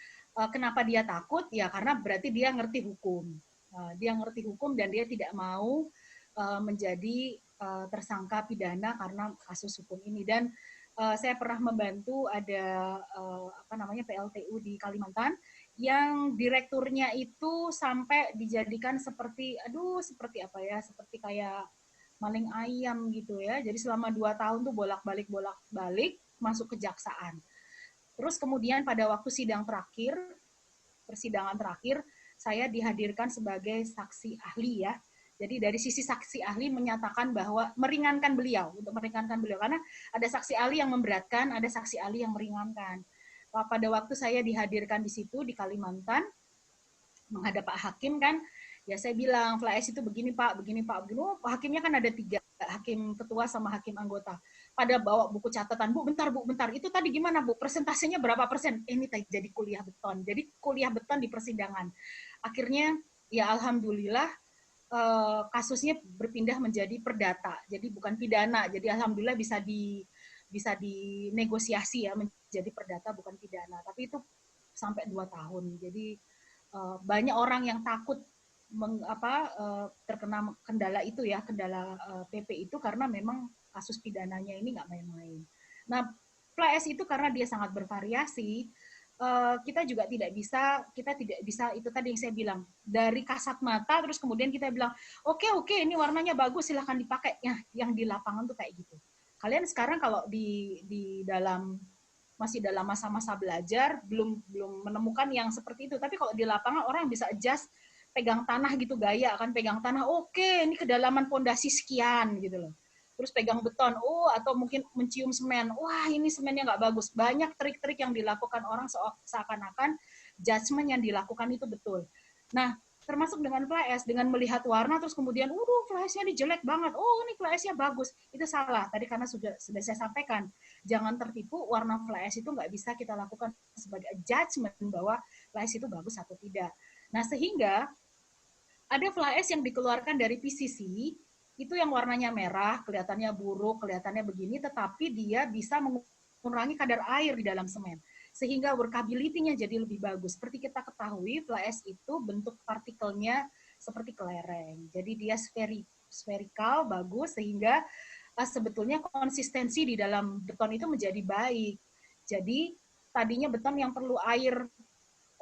Kenapa dia takut? Ya karena berarti dia ngerti hukum. Dia ngerti hukum dan dia tidak mau menjadi tersangka pidana karena kasus hukum ini. Dan saya pernah membantu ada PLTU di Kalimantan yang direkturnya itu sampai dijadikan seperti seperti kayak maling ayam gitu ya. Jadi selama 2 tahun tuh bolak-balik masuk kejaksaan. Terus kemudian pada waktu persidangan terakhir, saya dihadirkan sebagai saksi ahli ya. Jadi dari sisi saksi ahli menyatakan bahwa meringankan beliau, karena ada saksi ahli yang memberatkan, ada saksi ahli yang meringankan. Pada waktu saya dihadirkan di situ di Kalimantan menghadap Pak Hakim kan, ya saya bilang fly ash itu begini Pak. Pak Hakimnya kan ada 3, hakim ketua sama hakim anggota. Pada bawa buku catatan, Bu, bentar. Itu tadi gimana, Bu? Persentasenya berapa persen? Ini jadi kuliah beton. Jadi kuliah beton di persidangan. Akhirnya ya alhamdulillah kasusnya berpindah menjadi perdata. Jadi bukan pidana. Jadi alhamdulillah bisa dinegosiasi ya menjadi perdata bukan pidana. Tapi itu sampai 2 tahun. Jadi banyak orang yang takut terkena kendala itu ya, kendala PP itu karena memang kasus pidananya ini nggak main-main. Nah, fly ash itu karena dia sangat bervariasi, kita juga tidak bisa itu tadi yang saya bilang, dari kasat mata terus kemudian kita bilang oke ini warnanya bagus silahkan dipakai. Ya, yang di lapangan tuh kayak gitu. Kalian sekarang kalau masih dalam masa-masa belajar belum menemukan yang seperti itu, tapi kalau di lapangan orang bisa adjust, pegang tanah gitu, gaya kan pegang tanah, oke ini kedalaman pondasi sekian gitu loh. Terus pegang beton, atau mungkin mencium semen, wah ini semennya nggak bagus. Banyak trik-trik yang dilakukan orang seakan-akan judgement yang dilakukan itu betul. Nah, termasuk dengan fly ash, dengan melihat warna terus kemudian, fly ash-nya ini jelek banget, ini fly ash-nya bagus. Itu salah, tadi karena sudah saya sampaikan. Jangan tertipu, warna fly ash itu nggak bisa kita lakukan sebagai judgement bahwa fly ash itu bagus atau tidak. Nah, sehingga ada fly ash yang dikeluarkan dari PCC, itu yang warnanya merah, kelihatannya buruk, kelihatannya begini, tetapi dia bisa mengurangi kadar air di dalam semen. Sehingga workability-nya jadi lebih bagus. Seperti kita ketahui, fly ash itu bentuk partikelnya seperti kelereng. Jadi dia spherical, bagus, sehingga sebetulnya konsistensi di dalam beton itu menjadi baik. Jadi tadinya beton yang perlu air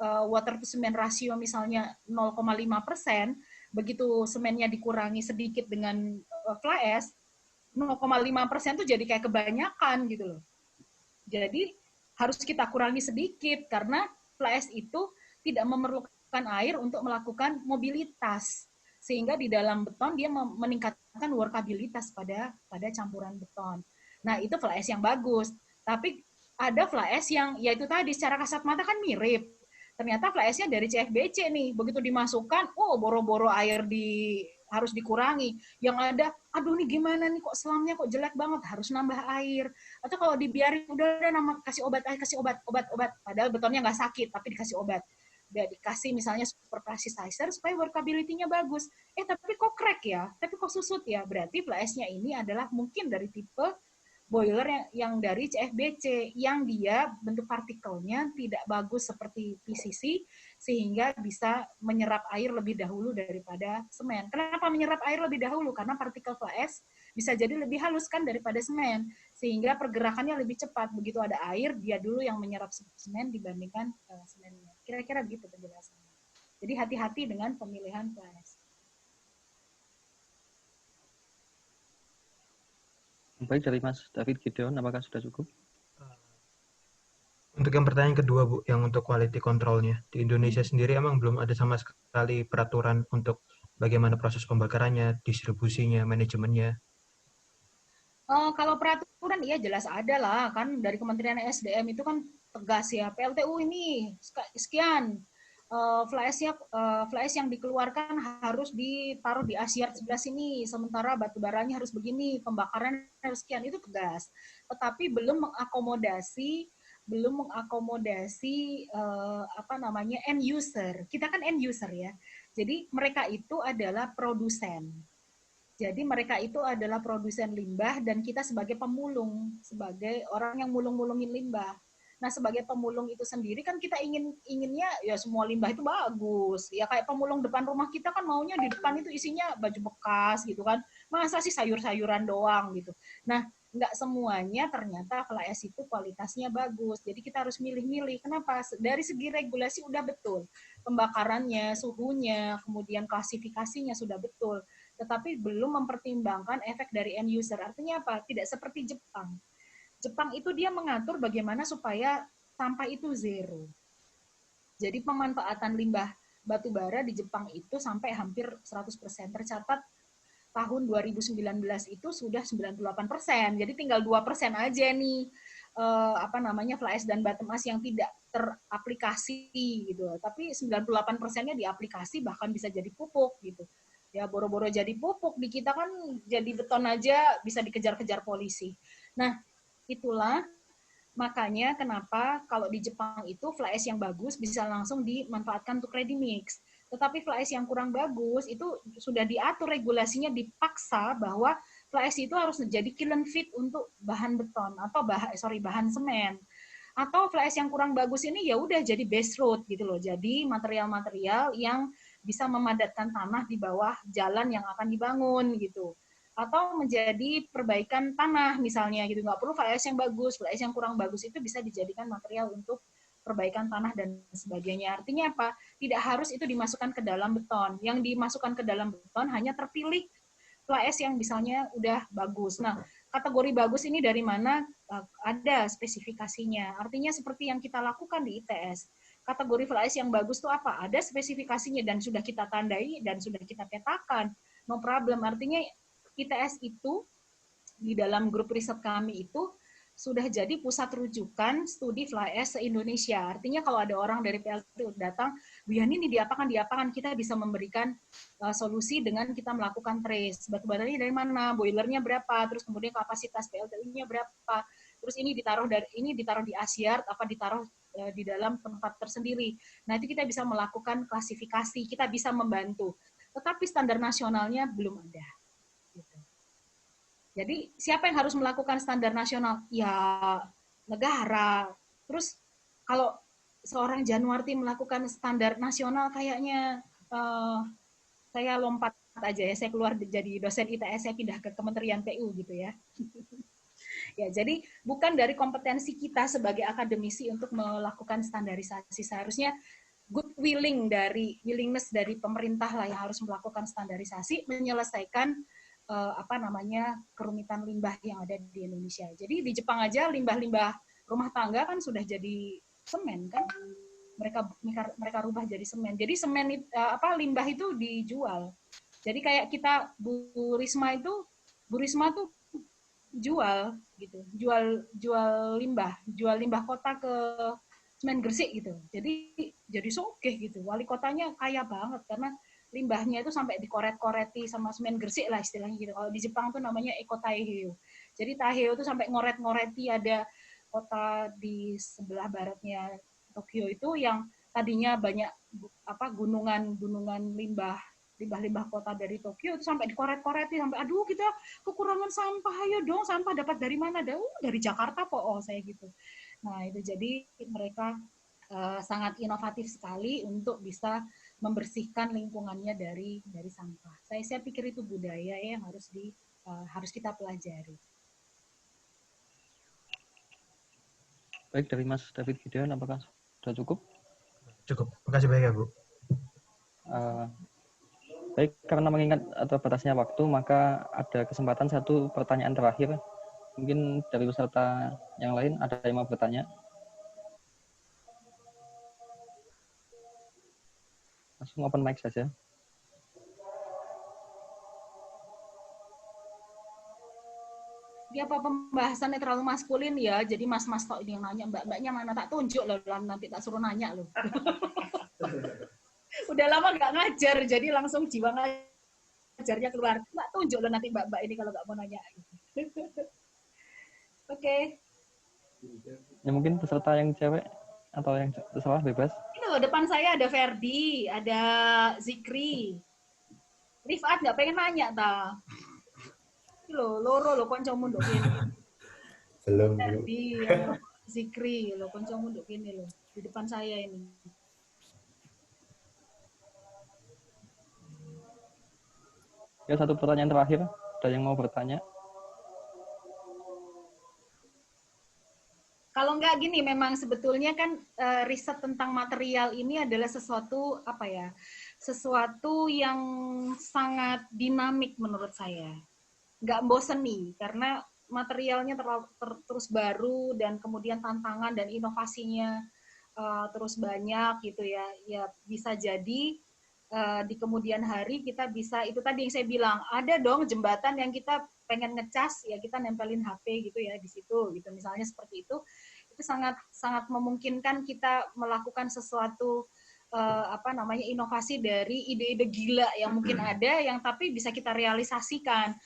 water to cement ratio misalnya 0,5%, begitu semennya dikurangi sedikit dengan fly ash, 0,5% itu jadi kayak kebanyakan gitu loh. Jadi harus kita kurangi sedikit karena fly ash itu tidak memerlukan air untuk melakukan mobilitas, sehingga di dalam beton dia meningkatkan workabilitas pada campuran beton. Nah, itu fly ash yang bagus. Tapi ada fly ash yang yaitu tadi secara kasat mata kan mirip. Ternyata fly ash-nya dari CFBC nih, begitu dimasukkan, boro-boro air harus dikurangi. Yang ada, aduh nih gimana nih kok selamnya kok jelek banget, harus nambah air. Atau kalau dibiarin udah kasih obat, padahal betonnya nggak sakit, tapi dikasih obat. Udah dikasih misalnya super plasticizer supaya workability-nya bagus. Tapi kok crack ya, tapi kok susut ya. Berarti fly ash-nya ini adalah mungkin dari tipe boiler yang dari CFBC, yang dia bentuk partikelnya tidak bagus seperti PCC, sehingga bisa menyerap air lebih dahulu daripada semen. Kenapa menyerap air lebih dahulu? Karena partikel fly ash bisa jadi lebih halus kan daripada semen, sehingga pergerakannya lebih cepat. Begitu ada air, dia dulu yang menyerap semen dibandingkan semennya. Kira-kira begitu penjelasannya. Jadi hati-hati dengan pemilihan fly ash. Baik, dari Mas David Gideon, apakah sudah cukup? Untuk yang pertanyaan kedua, Bu, yang untuk quality control-nya. Di Indonesia sendiri emang belum ada sama sekali peraturan untuk bagaimana proses pembakarannya, distribusinya, manajemennya. Kalau peraturan, iya jelas ada lah. Kan dari Kementerian SDM itu kan tegas ya, PLTU ini sekian. Fly ash yang dikeluarkan harus ditaruh di asyar sebelah sini, sementara batu baranya harus begini, pembakaran harus sekian, itu tegas. Tetapi belum mengakomodasi end user. Kita kan end user ya. Jadi mereka itu adalah produsen. Jadi mereka itu adalah produsen limbah dan kita sebagai pemulung, sebagai orang yang mulung-mulungin limbah. Nah, sebagai pemulung itu sendiri kan kita inginnya ya semua limbah itu bagus. Ya kayak pemulung depan rumah kita kan maunya di depan itu isinya baju bekas gitu kan. Masa sih sayur-sayuran doang gitu. Nah, nggak semuanya ternyata fly ash itu kualitasnya bagus. Jadi kita harus milih-milih. Kenapa? Dari segi regulasi udah betul. Pembakarannya, suhunya, kemudian klasifikasinya sudah betul. Tetapi belum mempertimbangkan efek dari end user. Artinya apa? Tidak seperti Jepang. Jepang itu dia mengatur bagaimana supaya sampah itu zero. Jadi pemanfaatan limbah batu bara di Jepang itu sampai hampir 100%. Tercatat tahun 2019 itu sudah 98%. Jadi tinggal 2% aja nih fly ash dan bottom ash yang tidak teraplikasi gitu. Tapi 98%-nya diaplikasi, bahkan bisa jadi pupuk gitu. Ya boro-boro jadi pupuk, di kita kan jadi beton aja bisa dikejar-kejar polisi. Nah, itulah makanya kenapa kalau di Jepang itu fly ash yang bagus bisa langsung dimanfaatkan untuk ready mix. Tetapi fly ash yang kurang bagus itu sudah diatur regulasinya, dipaksa bahwa fly ash itu harus menjadi kiln fit untuk bahan beton atau bahan semen. Atau fly ash yang kurang bagus ini ya udah jadi base road gitu loh. Jadi material-material yang bisa memadatkan tanah di bawah jalan yang akan dibangun gitu. atau menjadi perbaikan tanah misalnya gitu. Nggak perlu fly ash yang bagus, fly ash yang kurang bagus itu bisa dijadikan material untuk perbaikan tanah dan sebagainya. Artinya apa? Tidak harus itu dimasukkan ke dalam beton. Yang dimasukkan ke dalam beton hanya terpilih fly ash yang misalnya udah bagus. Nah, kategori bagus ini dari mana? Ada spesifikasinya. Artinya seperti yang kita lakukan di ITS. Kategori fly ash yang bagus itu apa? Ada spesifikasinya dan sudah kita tandai dan sudah kita petakan. No problem. Artinya ITS itu di dalam grup riset kami itu sudah jadi pusat rujukan studi fly ash se-Indonesia. Artinya kalau ada orang dari PLT datang, Bu Yani ini diapakan, kita bisa memberikan solusi dengan kita melakukan trace. Batu baranya dari mana, boilernya berapa, terus kemudian kapasitas PLTU-nya berapa, terus ini ditaruh di Asyard, apa ditaruh di dalam tempat tersendiri. Nah, itu kita bisa melakukan klasifikasi, kita bisa membantu. Tetapi standar nasionalnya belum ada. Gitu. Jadi siapa yang harus melakukan standar nasional? Ya negara. Terus kalau seorang Januarti melakukan standar nasional kayaknya saya lompat aja ya, saya keluar jadi dosen ITS, saya pindah ke Kementerian PU gitu ya. Ya, jadi bukan dari kompetensi kita sebagai akademisi untuk melakukan standarisasi. Seharusnya willingness dari pemerintah lah yang harus melakukan standarisasi, menyelesaikan kerumitan limbah yang ada di Indonesia. Jadi di Jepang aja limbah-limbah rumah tangga kan sudah jadi semen kan, mereka rubah jadi semen. Jadi semen limbah itu dijual. Jadi kayak kita Bu Risma tuh jual gitu, jual limbah kota ke Semen Gresik gitu. Jadi sogeh gitu. Wali kotanya kaya banget karena limbahnya itu sampai dikoret-koreti sama semen Gresik lah istilahnya gitu. Kalau di Jepang tuh namanya Eko Taiheo. Jadi Taiheo tuh sampai ngoret-ngoreti, ada kota di sebelah baratnya Tokyo itu yang tadinya banyak gunungan limbah kota dari Tokyo itu sampai dikoret-koreti, sampai aduh kita kekurangan sampah, ayo dong sampah dapat dari mana? Dari Jakarta saya gitu. Nah itu jadi mereka sangat inovatif sekali untuk bisa membersihkan lingkungannya dari sampah. Saya pikir itu budaya yang harus kita pelajari. Baik, dari Mas David Gideon, apakah sudah cukup? Cukup. Makasih banyak ya, Bu. Baik, karena mengingat terbatasnya waktu, maka ada kesempatan satu pertanyaan terakhir. Mungkin dari peserta yang lain ada yang mau bertanya? Langsung open mic saja. Dia apa pembahasannya terlalu maskulin ya, jadi mas-mas tok ini yang nanya, mbak-mbaknya mana, tak tunjuk loh, nanti tak suruh nanya loh. Udah lama nggak ngajar, jadi langsung jiwa ngajarnya keluar. Mbak tunjuk loh nanti mbak-mbak ini kalau nggak mau nanya. Oke. Ya mungkin peserta yang cewek atau yang terserah bebas. Ini loh, depan saya ada Ferdi, ada Zikri. Rifat nggak pengen nanya ta? Ini loh, loro loh koncomu nduk kene. Belum. Ferdi, Zikri loh koncomu nduk kene loh, di depan saya ini. Ya, satu pertanyaan terakhir. Ada yang mau bertanya? Kalau nggak gini, memang sebetulnya kan riset tentang material ini adalah sesuatu sesuatu yang sangat dinamik menurut saya. Nggak boseni, karena materialnya terus baru dan kemudian tantangan dan inovasinya terus banyak gitu ya. Ya bisa jadi di kemudian hari kita bisa, itu tadi yang saya bilang, ada dong jembatan yang kita pengen ngecas, ya kita nempelin HP gitu ya di situ gitu, misalnya seperti itu sangat sangat memungkinkan kita melakukan sesuatu inovasi dari ide-ide gila yang mungkin ada, yang tapi bisa kita realisasikan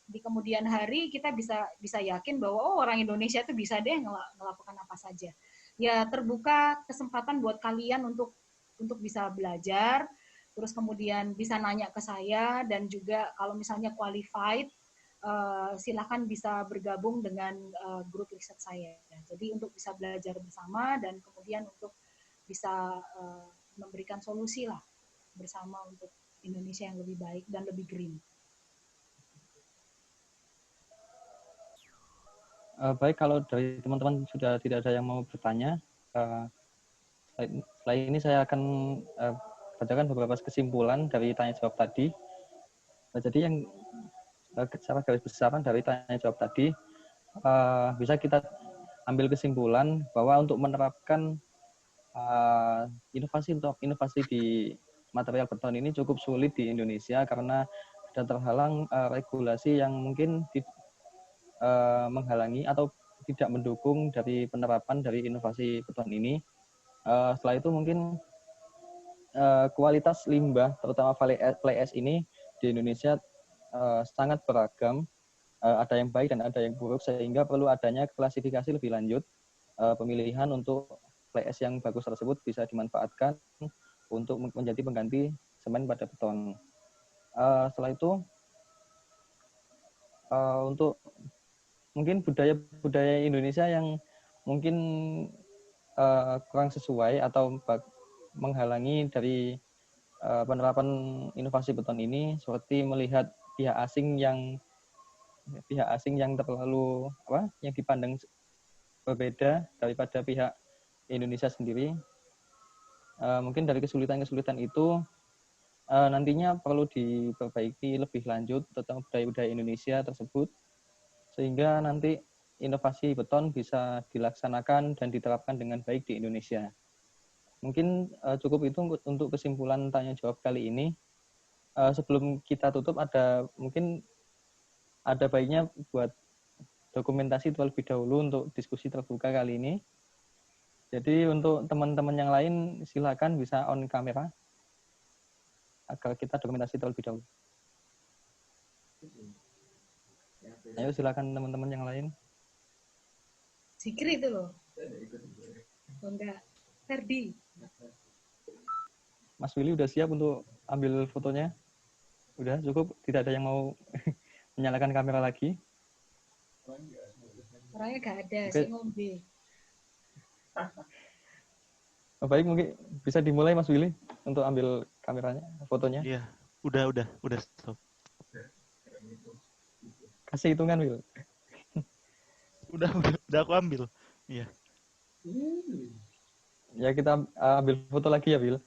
di kemudian hari. Kita bisa yakin bahwa orang Indonesia itu bisa deh melakukan apa saja. Ya terbuka kesempatan buat kalian untuk bisa belajar, terus kemudian bisa nanya ke saya, dan juga kalau misalnya qualified, silakan bisa bergabung dengan grup riset saya. Jadi untuk bisa belajar bersama dan kemudian untuk bisa memberikan solusi lah bersama untuk Indonesia yang lebih baik dan lebih green. Baik, kalau dari teman-teman sudah tidak ada yang mau bertanya, setelah ini saya akan bacakan beberapa kesimpulan dari tanya jawab tadi. Jadi yang secara garis besaran dari tanya jawab tadi, bisa kita ambil kesimpulan bahwa untuk menerapkan inovasi di material beton ini cukup sulit di Indonesia karena ada terhalang regulasi yang mungkin menghalangi atau tidak mendukung dari penerapan dari inovasi beton ini. Setelah itu mungkin kualitas limbah, terutama fly ash ini di Indonesia sangat beragam. Ada yang baik dan ada yang buruk, sehingga perlu adanya klasifikasi lebih lanjut. Pemilihan untuk fly ash yang bagus tersebut bisa dimanfaatkan untuk menjadi pengganti semen pada beton. Setelah itu, untuk mungkin budaya Indonesia yang mungkin kurang sesuai atau menghalangi dari penerapan inovasi beton ini, seperti melihat pihak asing yang terlalu yang dipandang berbeda daripada pihak Indonesia sendiri. Mungkin dari kesulitan-kesulitan itu nantinya perlu diperbaiki lebih lanjut tentang budaya-budaya Indonesia tersebut, sehingga nanti inovasi beton bisa dilaksanakan dan diterapkan dengan baik di Indonesia. Mungkin cukup itu untuk kesimpulan tanya jawab kali ini. Sebelum kita tutup, mungkin ada baiknya buat dokumentasi terlebih dahulu untuk diskusi terbuka kali ini. Jadi untuk teman-teman yang lain, silakan bisa on kamera agar kita dokumentasi terlebih dahulu. Ayo silakan teman-teman yang lain. Zikri itu loh. Oh, enggak. Ferdi. Mas Willy udah siap untuk ambil fotonya? Udah cukup? Tidak ada yang mau menyalakan kamera lagi? Orangnya gak ada, Oke. si ngombe. Baik, mungkin bisa dimulai Mas Willy untuk ambil kameranya, fotonya. Iya, udah stop. Kasih hitungan, Will. Udah aku ambil. Iya. Ya, kita ambil foto lagi ya, Will.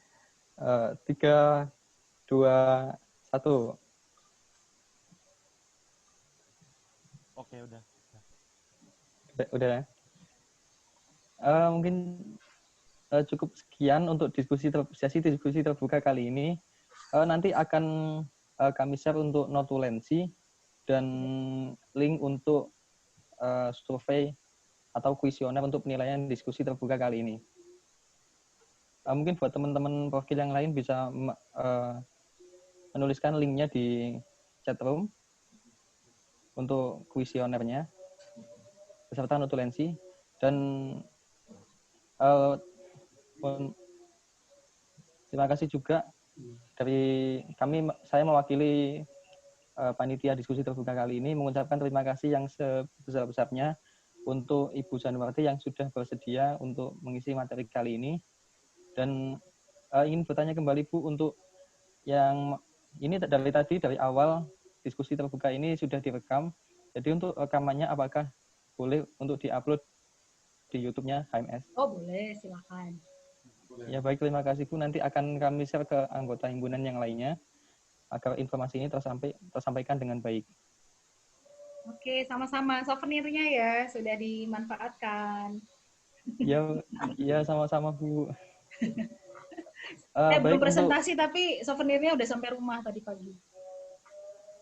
3, 2, 1. Oke, udah. Udah ya. Mungkin cukup sekian untuk sesi diskusi terbuka kali ini. Nanti akan kami share untuk notulensi dan link untuk survei atau kuesioner untuk penilaian diskusi terbuka kali ini. Mungkin buat teman-teman profil yang lain bisa menuliskan linknya di chat room untuk kuesionernya beserta notulensi. Dan terima kasih juga dari saya mewakili panitia diskusi terbuka kali ini mengucapkan terima kasih yang sebesar-besarnya untuk Ibu Januarti yang sudah bersedia untuk mengisi materi kali ini. Dan ingin bertanya kembali Bu, untuk yang ini dari awal diskusi terbuka ini sudah direkam. Jadi untuk rekamannya apakah boleh untuk diupload di YouTube-nya HMS? Oh boleh, silakan. Ya baik, terima kasih Bu. Nanti akan kami share ke anggota himpunan yang lainnya agar informasi ini tersampaikan dengan baik. Oke, sama-sama. Souvenirnya ya sudah dimanfaatkan. Ya sama-sama Bu. Belum Baik, presentasi tapi souvenirnya udah sampai rumah tadi pagi.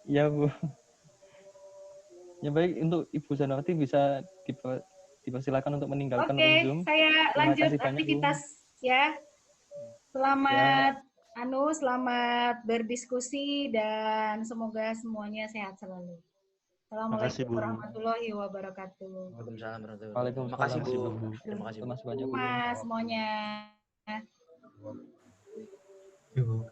Ya Bu. Ya baik, untuk Ibu Januarti bisa dipersilakan untuk meninggalkan Zoom. Oke, saya lanjut aktivitas ya. Selamat selamat berdiskusi dan semoga semuanya sehat selalu. Assalamualaikum warahmatullahi wabarakatuh. Waalaikumsalam warahmatullahi wabarakatuh. Waalaikumsalam. Terima kasih Bu. Terima kasih Bu. Terima kasih banyak Bu. Semuanya. Ibu.